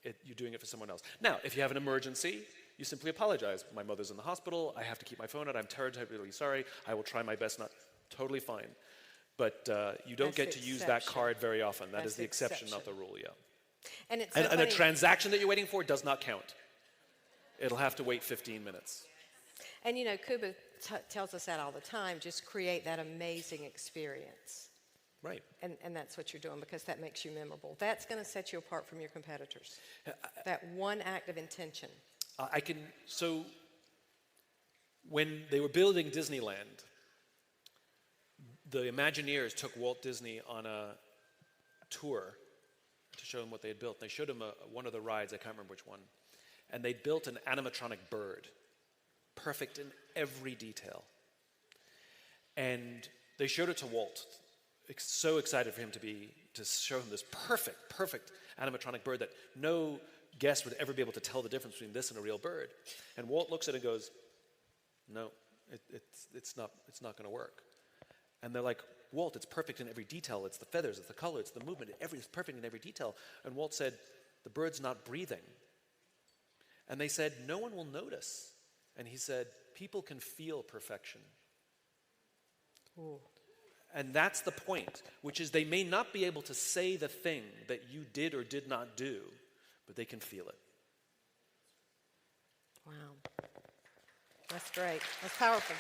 you're doing it for someone else. Now, if you have an emergency, you simply apologize. My mother's in the hospital. I have to keep my phone out. I'm terribly sorry. I will try my best. Not totally fine. But you don't get to use that card very often. That is the exception, not the rule, yeah. And and the transaction that you're waiting for does not count. It'll have to wait 15 minutes. And you know, Kuba tells us that all the time, just create that amazing experience. Right. And that's what you're doing because that makes you memorable. That's going to set you apart from your competitors. That one act of intention. So when they were building Disneyland, the Imagineers took Walt Disney on a tour to show him what they had built. They showed him one of the rides, I can't remember which one. And they built an animatronic bird, perfect in every detail. And they showed it to Walt, so excited for him to show him this perfect animatronic bird that no guest would ever be able to tell the difference between this and a real bird. And Walt looks at it and goes, no, it's not going to work. And they're like, Walt, it's perfect in every detail. It's the feathers, it's the color, it's the movement, it's perfect in every detail. And Walt said, the bird's not breathing. And they said, no one will notice. And he said, people can feel perfection. Ooh. And that's the point, which is they may not be able to say the thing that you did or did not do, but they can feel it. Wow. That's great. That's powerful.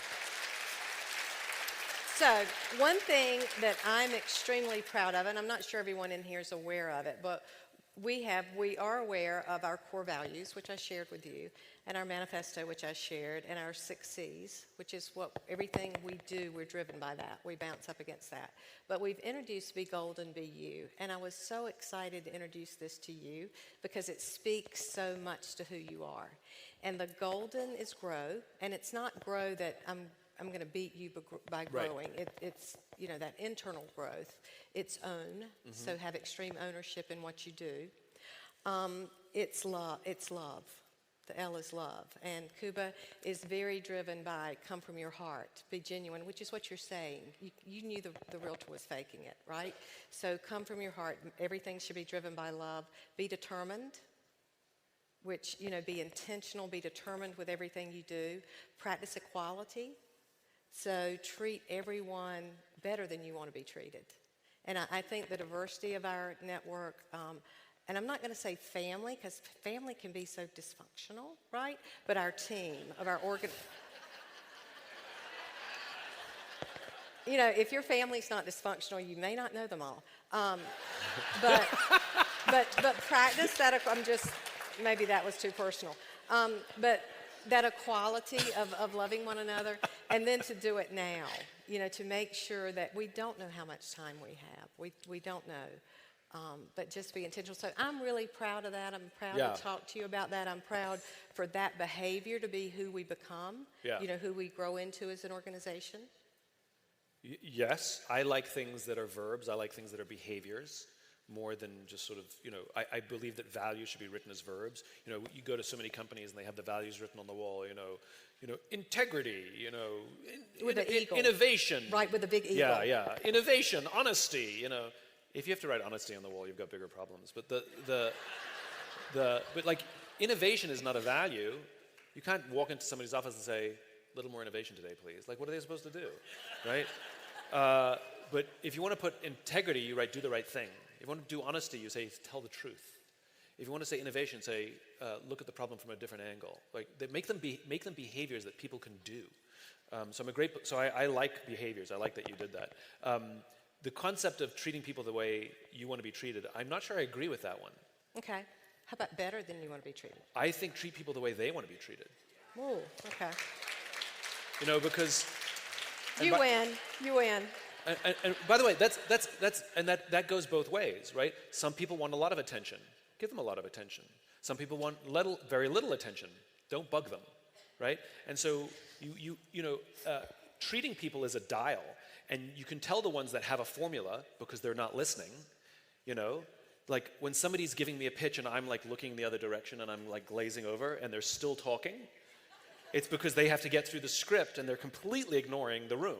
So, one thing that I'm extremely proud of, and I'm not sure everyone in here is aware of it, but we are aware of our core values, which I shared with you, and our manifesto, which I shared, and our 6 C's, which is what everything we do, we're driven by that. We bounce up against that. But we've introduced Be Golden, Be You, and I was so excited to introduce this to you because it speaks so much to who you are. And the golden is grow, and it's not grow that I'm going to beat you by growing. Right. It's, you know, that internal growth. It's own, so have extreme ownership in what you do. It's love. The L is love. And Kuba is very driven by come from your heart, be genuine, which is what you're saying. You knew the realtor was faking it, right? So come from your heart. Everything should be driven by love. Be determined, which, you know, be intentional, be determined with everything you do. Practice equality. So treat everyone better than you want to be treated. And I think the diversity of our network, and I'm not going to say family, because family can be so dysfunctional, right? But our team, of our you know, if your family's not dysfunctional, you may not know them all. But practice that, maybe that was too personal. But that equality of loving one another, and then to do it now, you know, to make sure that we don't know how much time we have. We don't know, but just be intentional. So I'm really proud of that. I'm proud to talk to you about that. I'm proud for that behavior to be who we become, you know, who we grow into as an organization. Yes, I like things that are verbs. I like things that are behaviors. More than just sort of, you know, I believe that values should be written as verbs. You know, you go to so many companies and they have the values written on the wall, you know, integrity, you know, with the eagle. Innovation. Right, with the big eagle. Yeah. Innovation, honesty, you know. If you have to write honesty on the wall, you've got bigger problems. But but like innovation is not a value. You can't walk into somebody's office and say, a little more innovation today, please. Like, what are they supposed to do, right? But if you want to put integrity, you write do the right thing. If you want to do honesty, you say tell the truth. If you want to say innovation, say look at the problem from a different angle. Like make them behaviors that people can do. So I like behaviors. I like that you did that. The concept of treating people the way you want to be treated, I'm not sure I agree with that one. Okay. How about better than you want to be treated? I think treat people the way they want to be treated. Oh, okay. You know, because You win. And by the way, that goes both ways, right? Some people want a lot of attention. Give them a lot of attention. Some people want very little attention. Don't bug them, right? And so treating people as a dial, and you can tell the ones that have a formula because they're not listening. You know, like when somebody's giving me a pitch and I'm like looking the other direction and I'm like glazing over and they're still talking, it's because they have to get through the script and they're completely ignoring the room.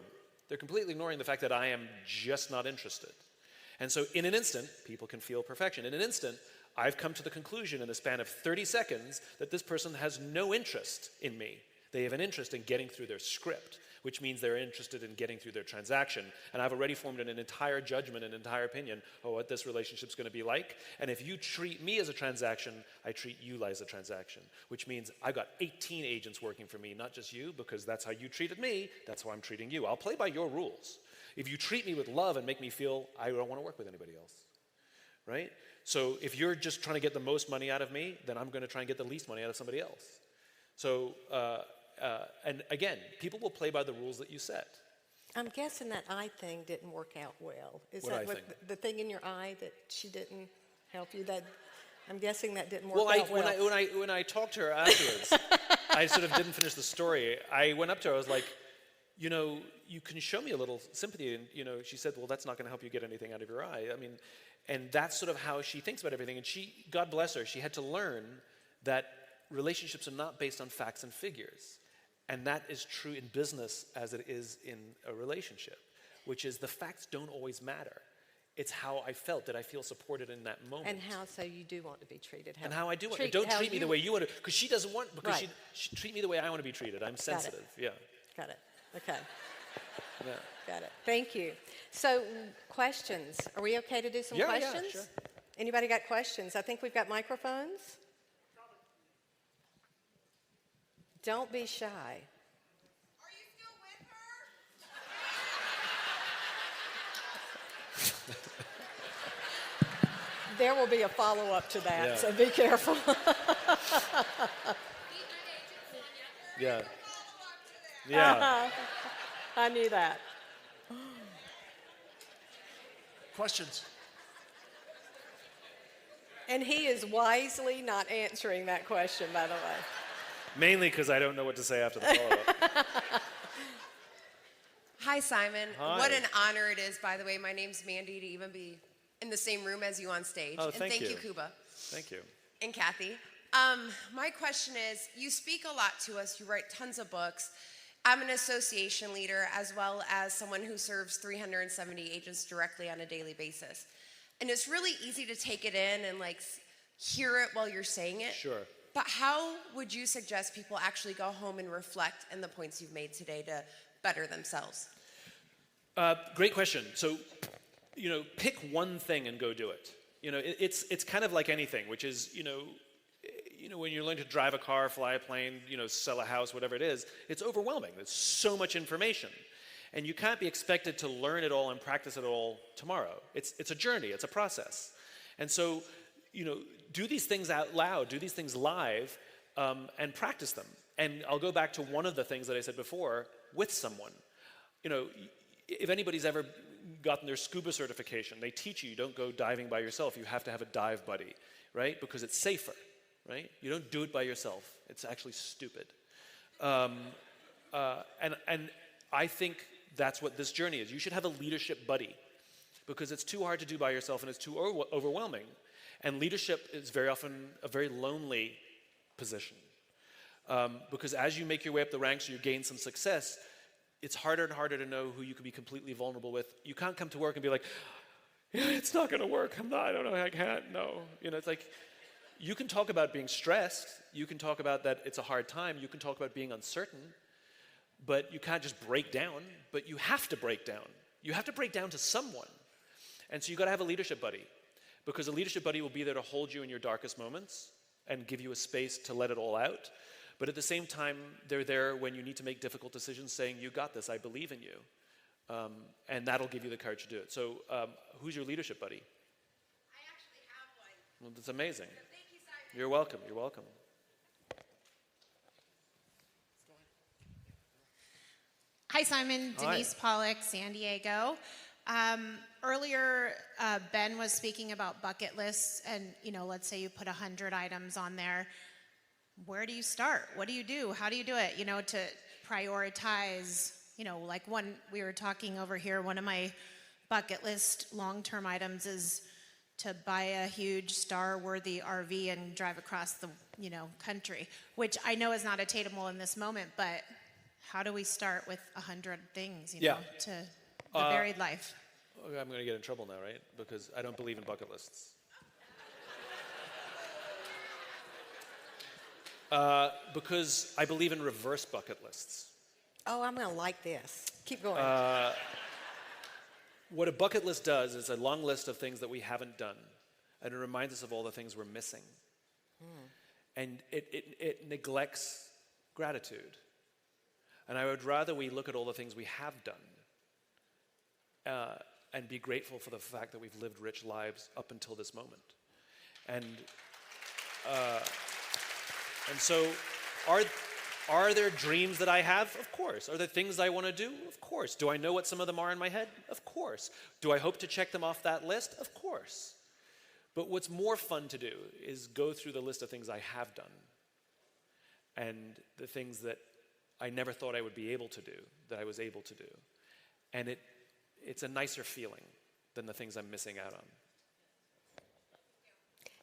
They're completely ignoring the fact that I am just not interested. And so in an instant, people can feel perfection. In an instant, I've come to the conclusion in the span of 30 seconds that this person has no interest in me. They have an interest in getting through their script, which means they're interested in getting through their transaction. And I've already formed an entire judgment, an entire opinion of what this relationship's going to be like. And if you treat me as a transaction, I treat you as a transaction, which means I've got 18 agents working for me, not just you, because that's how you treated me, that's how I'm treating you. I'll play by your rules. If you treat me with love and make me feel I don't want to work with anybody else, right? So if you're just trying to get the most money out of me, then I'm going to try and get the least money out of somebody else. So, and again, people will play by the rules that you set. I'm guessing that eye thing didn't work out well. Is What that eye what thing? the thing in your eye that she didn't help you? That I'm guessing that didn't work Well, out well. when I talked to her afterwards, I sort of didn't finish the story. I went up to her, I was like, you know, you can show me a little sympathy. And, you know, she said, well, that's not going to help you get anything out of your eye. I mean, and that's sort of how she thinks about everything. And she, God bless her, she had to learn that relationships are not based on facts and figures. And that is true in business as it is in a relationship, which is the facts don't always matter. It's how I felt. Did I feel supported in that moment? And how so you do want to be treated. And how I do want to. Don't treat me the way you want to, because she doesn't want, because Right. she treat me the way I want to be treated. I'm sensitive. Yeah. Got it. Okay. Yeah. Got it. Thank you. So questions. Are we okay to do some Yeah, questions? sure. Anybody got questions? I think we've got microphones. Don't be shy. Are you still with her? There will be a follow-up to that, Yeah. so be careful. Yeah. Yeah. I knew that. Questions? And he is wisely not answering that question, by the way. Mainly because I don't know what to say after the follow-up. Hi, Simon. Hi. What an honor it is, by the way. My name's Mandy, to even be in the same room as you on stage. Oh, and thank you, you. Kuba. Thank you. And Kathy. My question is, you speak a lot to us. You write tons of books. I'm an association leader as well as someone who serves 370 agents directly on a daily basis. And it's really easy to take it in and hear it while you're saying it. Sure. But how would you suggest people actually go home and reflect on the points you've made today to better themselves? Great question. So, you know, pick one thing and go do it. You know, it's kind of like anything, which is, you know, when you learn to drive a car, fly a plane, you know, sell a house, whatever it is, it's overwhelming. There's so much information. And you can't be expected to learn it all and practice it all tomorrow. It's a journey, it's a process. And so, you know, do these things out loud, do these things live, and practice them. And I'll go back to one of the things that I said before, with someone. You know, if anybody's ever gotten their scuba certification, they teach you don't go diving by yourself. You have to have a dive buddy, right? Because it's safer, right? You don't do it by yourself. It's actually stupid. And I think that's what this journey is. You should have a leadership buddy, because it's too hard to do by yourself and it's too overwhelming. And leadership is very often a very lonely position. Because as you make your way up the ranks, you gain some success, it's harder and harder to know who you can be completely vulnerable with. You can't come to work and be like, yeah, it's not going to work. I don't know, I can't, no. You know, it's like, you can talk about being stressed. You can talk about that it's a hard time. You can talk about being uncertain. But you can't just break down. But you have to break down. You have to break down to someone. And so you've got to have a leadership buddy. Because a leadership buddy will be there to hold you in your darkest moments and give you a space to let it all out. But at the same time, they're there when you need to make difficult decisions, saying, you got this, I believe in you. And that'll give you the courage to do it. So who's your leadership buddy? I actually have one. Well, that's amazing. Thank you, Simon. You're welcome, you're welcome. Hi, Simon. Hi. Denise Pollock, San Diego. Earlier, Ben was speaking about bucket lists, and let's say you put 100 items on there. Where do you start? What do you do? How do you do it? To prioritize. Like one we were talking over here. One of my bucket list long-term items is to buy a huge star-worthy RV and drive across the country, which I know is not attainable in this moment, but how do we start with 100 things, Yeah. to the varied life? I'm going to get in trouble now, right? Because I don't believe in bucket lists. Because I believe in reverse bucket lists. Oh, I'm going to like this. Keep going. What a bucket list does is a long list of things that we haven't done, and it reminds us of all the things we're missing. And it neglects gratitude. And I would rather we look at all the things we have done and be grateful for the fact that we've lived rich lives up until this moment. And so are there dreams that I have? Of course. Are there things I want to do? Of course. Do I know what some of them are in my head? Of course. Do I hope to check them off that list? Of course. But what's more fun to do is go through the list of things I have done and the things that I never thought I would be able to do, that I was able to do. And it's a nicer feeling than the things I'm missing out on.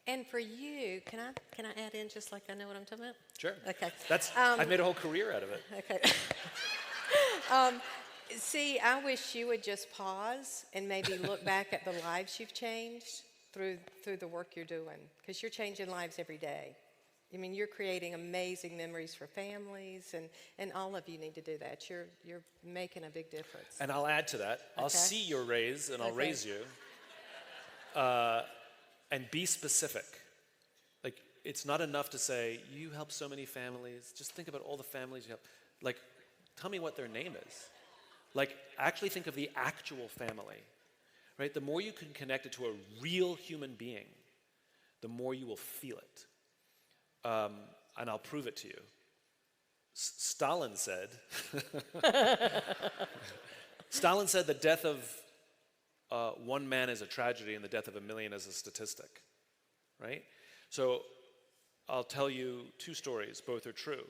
And for you, can I add in just like I know what I'm talking about? Sure. Okay. I've made a whole career out of it. Okay. See, I wish you would just pause and maybe look back at the lives you've changed through the work you're doing, because you're changing lives every day. I mean, you're creating amazing memories for families, and all of you need to do that. You're making a big difference. And I'll add to that. I'll see your raise, and I'll raise you. And be specific. Like, it's not enough to say, you help so many families. Just think about all the families you help. Like, tell me what their name is. Like, actually think of the actual family. Right? The more you can connect it to a real human being, the more you will feel it. And I'll prove it to you. Stalin said, the death of one man is a tragedy and the death of a million is a statistic, right? So I'll tell you two stories, both are true.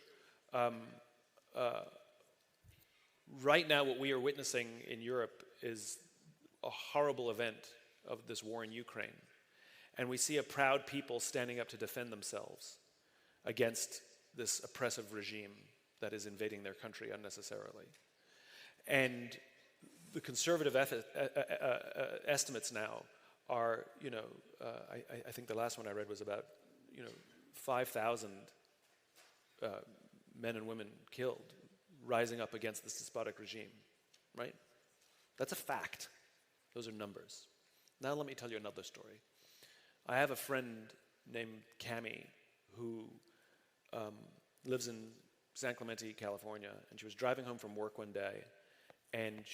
Right now what we are witnessing in Europe is a horrible event of this war in Ukraine. And we see a proud people standing up to defend themselves against this oppressive regime that is invading their country unnecessarily. And the conservative estimates now are, I think the last one I read was about, 5,000 men and women killed, rising up against this despotic regime, right? That's a fact. Those are numbers. Now let me tell you another story. I have a friend named Cami who lives in San Clemente, California, and she was driving home from work one day, and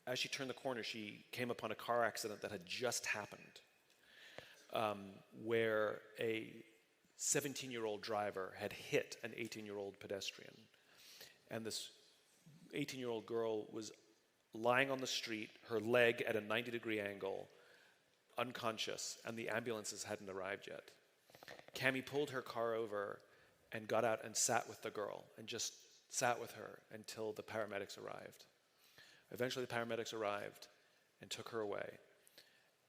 as she turned the corner, she came upon a car accident that had just happened, where a 17-year-old driver had hit an 18-year-old pedestrian. And this 18-year-old girl was lying on the street, her leg at a 90-degree angle, unconscious, and the ambulances hadn't arrived yet. Cami pulled her car over and got out and sat with the girl and just sat with her until the paramedics arrived. Eventually the paramedics arrived and took her away.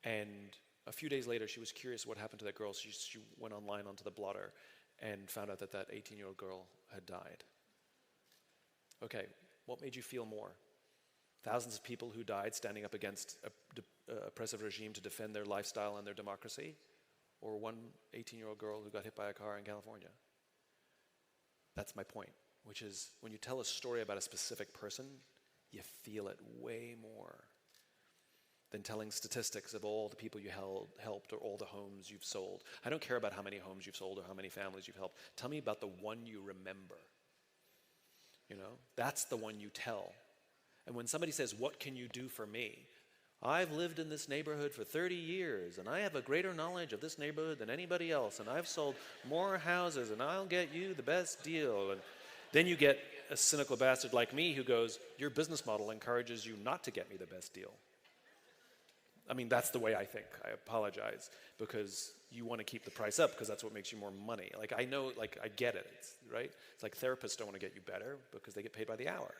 And a few days later, she was curious what happened to that girl. She went online onto the blotter and found out that 18-year-old girl had died. Okay, what made you feel more? Thousands of people who died standing up against a oppressive regime to defend their lifestyle and their democracy? Or one 18-year-old girl who got hit by a car in California? That's my point, which is when you tell a story about a specific person, you feel it way more than telling statistics of all the people you helped or all the homes you've sold. I don't care about how many homes you've sold or how many families you've helped. Tell me about the one you remember. That's the one you tell. And when somebody says, what can you do for me? I've lived in this neighborhood for 30 years, and I have a greater knowledge of this neighborhood than anybody else, and I've sold more houses, and I'll get you the best deal. And then you get a cynical bastard like me who goes, your business model encourages you not to get me the best deal. I mean, that's the way I think. I apologize, because you want to keep the price up because that's what makes you more money. Like, I know, I get it, right? It's like therapists don't want to get you better because they get paid by the hour.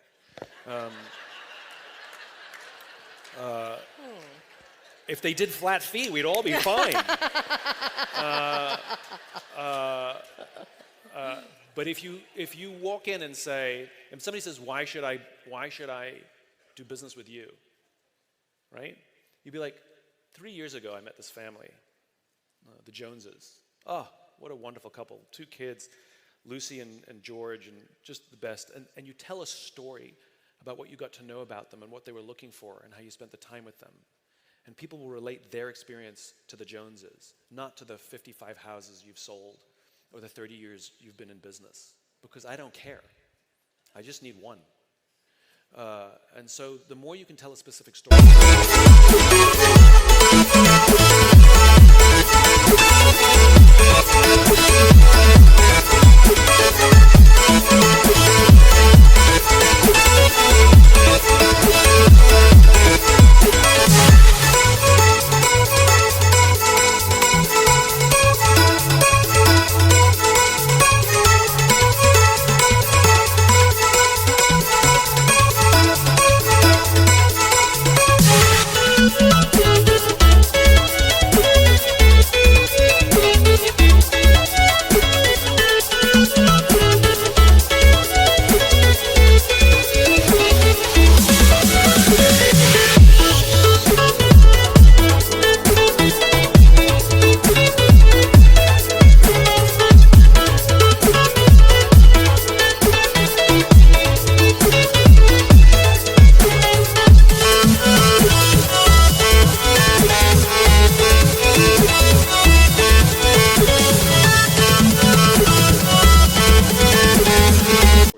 If they did flat fee, we'd all be fine. But if you walk in and say, if somebody says, why should I do business with you, right? You'd be like, 3 years ago I met this family, the Joneses. Oh, what a wonderful couple, 2 kids. Lucy and George, and just the best. And you tell a story about what you got to know about them and what they were looking for and how you spent the time with them. And people will relate their experience to the Joneses, not to the 55 houses you've sold or the 30 years you've been in business, because I don't care. I just need one. And so the more you can tell a specific story.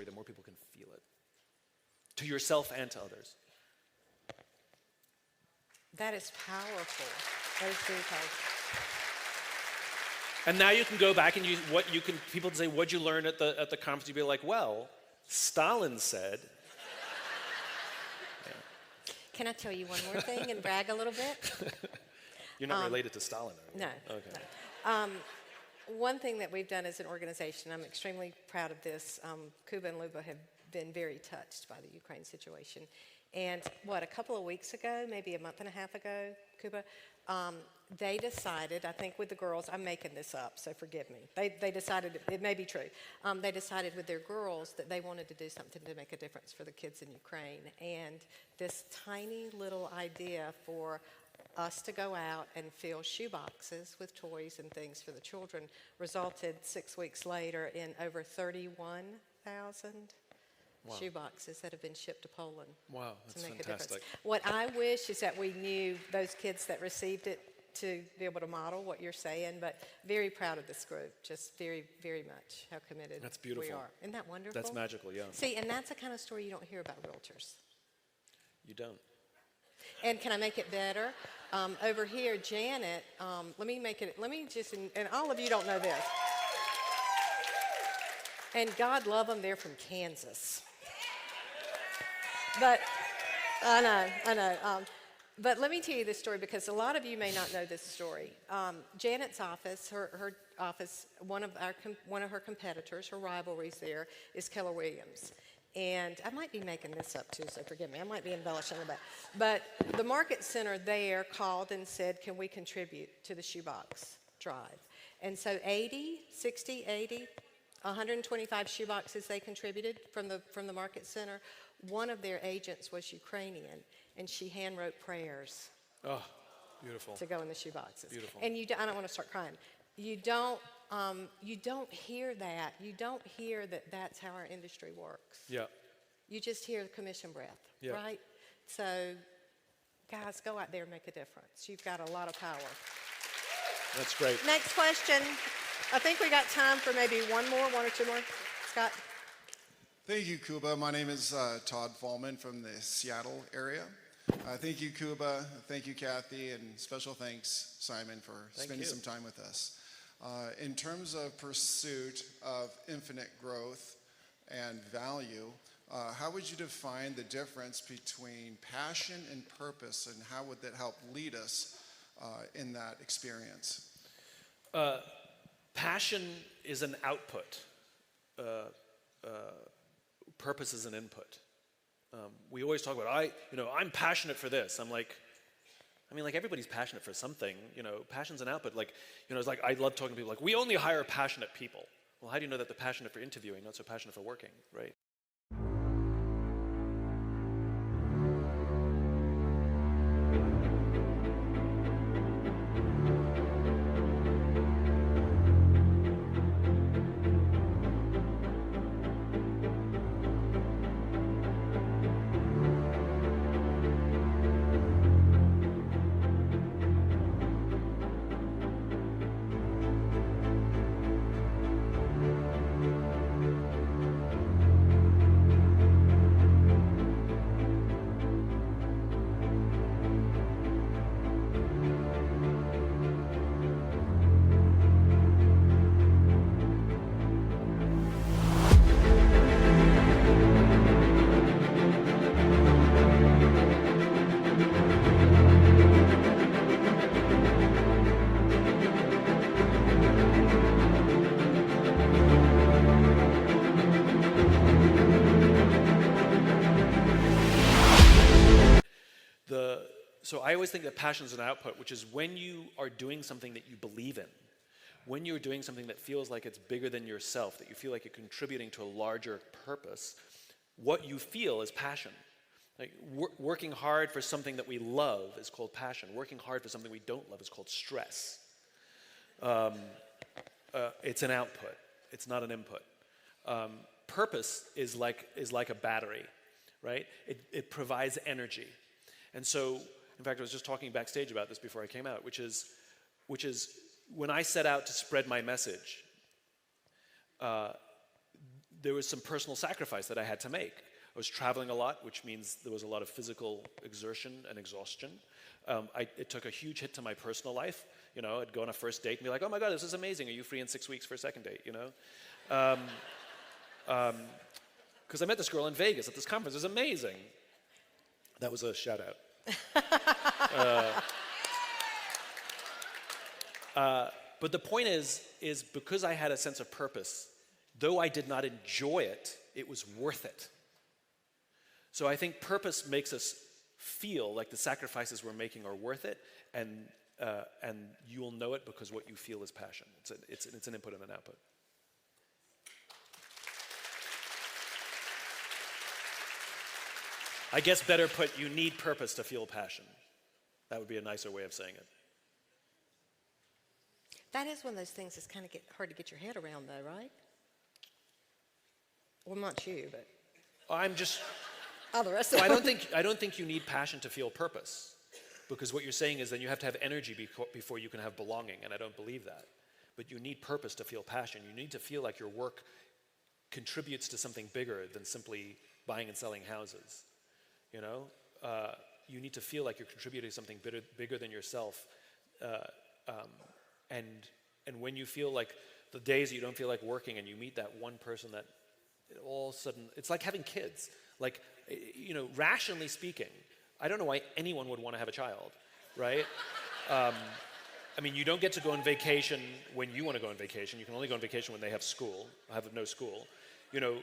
The more people can feel it, to yourself and to others. That is powerful. That is very powerful. And now you can go back and people say, what'd you learn at the conference? You'd be like, well, Stalin said. Can I tell you one more thing and brag a little bit? You're not related to Stalin, are you? No. Okay. No. One thing that we've done as an organization, I'm extremely proud of this. Kuba and Luba have been very touched by the Ukraine situation. And a couple of weeks ago, maybe a month and a half ago, Kuba, they decided, I think with the girls, I'm making this up, so forgive me. They decided, it may be true, they decided with their girls that they wanted to do something to make a difference for the kids in Ukraine. And this tiny little idea for us to go out and fill shoe boxes with toys and things for the children resulted 6 weeks later in over 31,000 shoe boxes that have been shipped to Poland. Wow, that's to make fantastic. a difference. What I wish is that we knew those kids that received it to be able to model what you're saying, but very proud of this group, just very, very much how committed That's beautiful. we are. Isn't that wonderful? That's magical, yeah. See, and that's the kind of story you don't hear about realtors. You don't. And can I make it better? Over here, Janet, let me just, and all of you don't know this. And God love them, they're from Kansas. But, I know. But let me tell you this story because a lot of you may not know this story. Janet's office, her office, one of her competitors, her rivalries there is Keller Williams. And I might be making this up too, so forgive me. I might be embellishing a little bit. But the market center there called and said, can we contribute to the shoebox drive? And so 125 shoeboxes they contributed from the market center. One of their agents was Ukrainian, and she handwrote prayers. Oh, beautiful. To go in the shoeboxes. Beautiful. And I don't want to start crying. You don't hear that. You don't hear that that's how our industry works. Yeah. You just hear the commission breath, Yeah. right? So, guys, go out there and make a difference. You've got a lot of power. That's great. Next question. I think we got time for maybe one or two more. Scott? Thank you, Kuba. My name is Todd Fallman from the Seattle area. Thank you, Kuba. Thank you, Kathy. And special thanks, Simon, for spending some time with us. In terms of pursuit of infinite growth and value, how would you define the difference between passion and purpose, and how would that help lead us in that experience? Passion is an output. Purpose is an input. We always talk about, I'm passionate for this. Everybody's passionate for something. Passion's an output. It's like I love talking to people. We only hire passionate people. Well, how do you know that they're passionate for interviewing, not so passionate for working, right? So I always think that passion is an output, which is when you are doing something that you believe in, when you're doing something that feels like it's bigger than yourself, that you feel like you're contributing to a larger purpose, what you feel is passion. Like working hard for something that we love is called passion. Working hard for something we don't love is called stress. It's an output. It's not an input. Purpose is like a battery, right? It provides energy. And so, in fact, I was just talking backstage about this before I came out, which is when I set out to spread my message, there was some personal sacrifice that I had to make. I was traveling a lot, which means there was a lot of physical exertion and exhaustion. It took a huge hit to my personal life. You know, I'd go on a first date and be like, oh my God, this is amazing. Are you free in 6 weeks for a second date, you know? Because I met this girl in Vegas at this conference. It was amazing. That was a shout out. But the point is because I had a sense of purpose, though I did not enjoy it, it was worth it. So I think purpose makes us feel like the sacrifices we're making are worth it, and you'll know it because what you feel is passion. It's an input and an output. I guess better put, you need purpose to feel passion. That would be a nicer way of saying it. That is one of those things that's kind of hard to get your head around, though, right? Well, not you, but I'm just. all the rest of I them. don't think you need passion to feel purpose, because what you're saying is then you have to have energy before you can have belonging, and I don't believe that. But you need purpose to feel passion. You need to feel like your work contributes to something bigger than simply buying and selling houses. You know, you need to feel like you're contributing to something bigger than yourself. And when you feel like the days you don't feel like working and you meet that one person that all of a sudden, it's like having kids. Like, you know, rationally speaking, I don't know why anyone would want to have a child, right? I mean, you don't get to go on vacation when you want to go on vacation. You can only go on vacation when they have school, have no school. You know,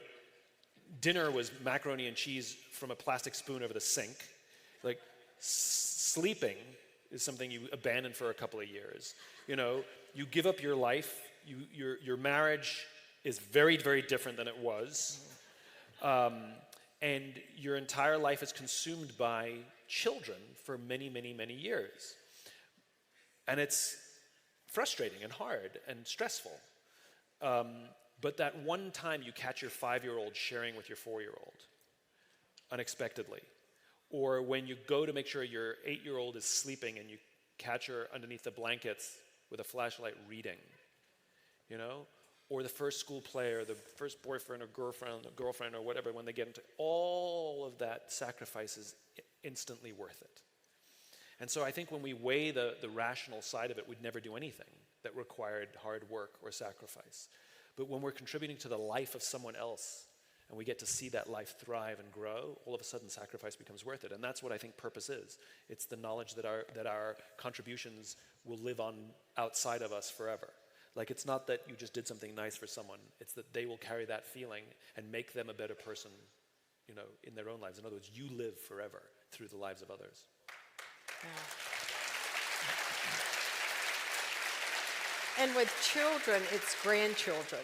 dinner was macaroni and cheese from a plastic spoon over the sink. Like, sleeping is something you abandon for a couple of years. You know, you give up your life. Your marriage is very, very different than it was. And your entire life is consumed by children for many, many, many years. And it's frustrating and hard and stressful. But that one time you catch your 5-year-old sharing with your 4-year-old unexpectedly, or when you go to make sure your 8-year-old is sleeping and you catch her underneath the blankets with a flashlight reading, you know, or the first school play or the first boyfriend or girlfriend or whatever, when they get into all of that, sacrifice is instantly worth it. And so I think when we weigh the rational side of it, we'd never do anything that required hard work or sacrifice. But when we're contributing to the life of someone else and we get to see that life thrive and grow, all of a sudden sacrifice becomes worth it. And that's what I think purpose is. It's the knowledge that our contributions will live on outside of us forever. Like, it's not that you just did something nice for someone, it's that they will carry that feeling and make them a better person, you know, in their own lives. In other words, you live forever through the lives of others. Yeah. And with children, it's grandchildren.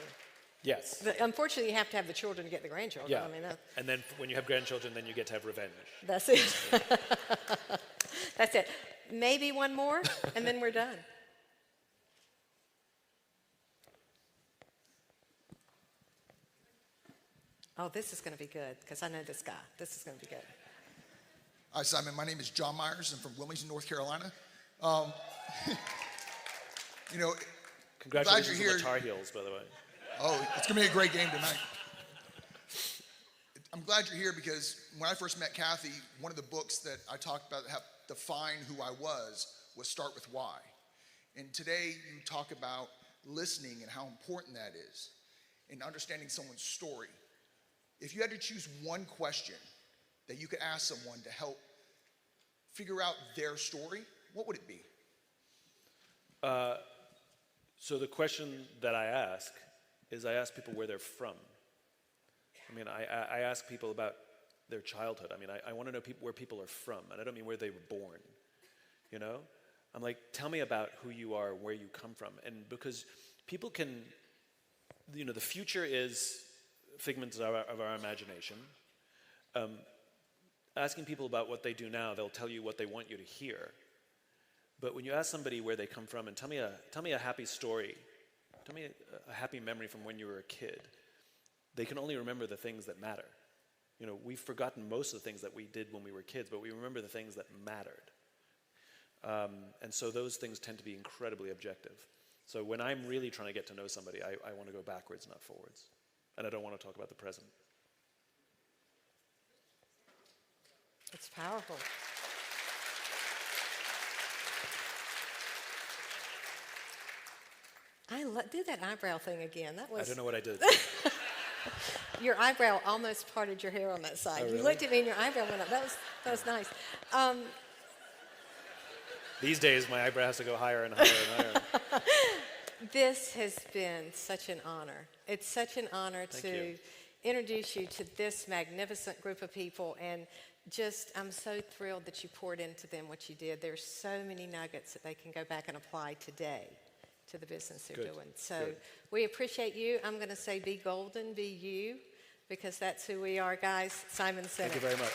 Yes. Unfortunately, you have to have the children to get the grandchildren. Yeah. I mean, And then when you have grandchildren, then you get to have revenge. that's it. That's it. Maybe one more, and then we're done. Oh, this is going to be good, because I know this guy. This is going to be good. Hi, Simon. My name is John Myers. I'm from Wilmington, North Carolina. You know, Congratulations glad on you're the here. Tar Heels, by the way. Oh, it's going to be a great game tonight. I'm glad you're here because when I first met Kathy, one of the books that I talked about how define who I was Start With Why. And today you talk about listening and how important that is and understanding someone's story. If you had to choose one question that you could ask someone to help figure out their story, what would it be? So the question that I ask is, I ask people where they're from. I mean, I ask people about their childhood. I mean, I want to know where people are from, and I don't mean where they were born. you know? I'm like, tell me about who you are, where you come from. And because people can, the future is figments of our imagination. Asking people about what they do now, they'll tell you what they want you to hear. But when you ask somebody where they come from and tell me a happy story, tell me a happy memory from when you were a kid, they can only remember the things that matter. We've forgotten most of the things that we did when we were kids, but we remember the things that mattered. And so those things tend to be incredibly objective. So when I'm really trying to get to know somebody, I want to go backwards, not forwards. And I don't want to talk about the present. It's powerful. Do that eyebrow thing again. That was. I don't know what I did. Your eyebrow almost parted your hair on that side. Oh, really? You looked at me and your eyebrow went up. That was nice. These days, my eyebrow has to go higher and higher and higher. This has been such an honor. It's such an honor Thank to you. introduce you to this magnificent group of people, and I'm so thrilled that you poured into them what you did. There's so many nuggets that they can go back and apply today to the business they're Good. doing. So Good. we appreciate you. I'm going to say be golden, be you, because that's who we are, guys. Simon Sinek. Thank you very much.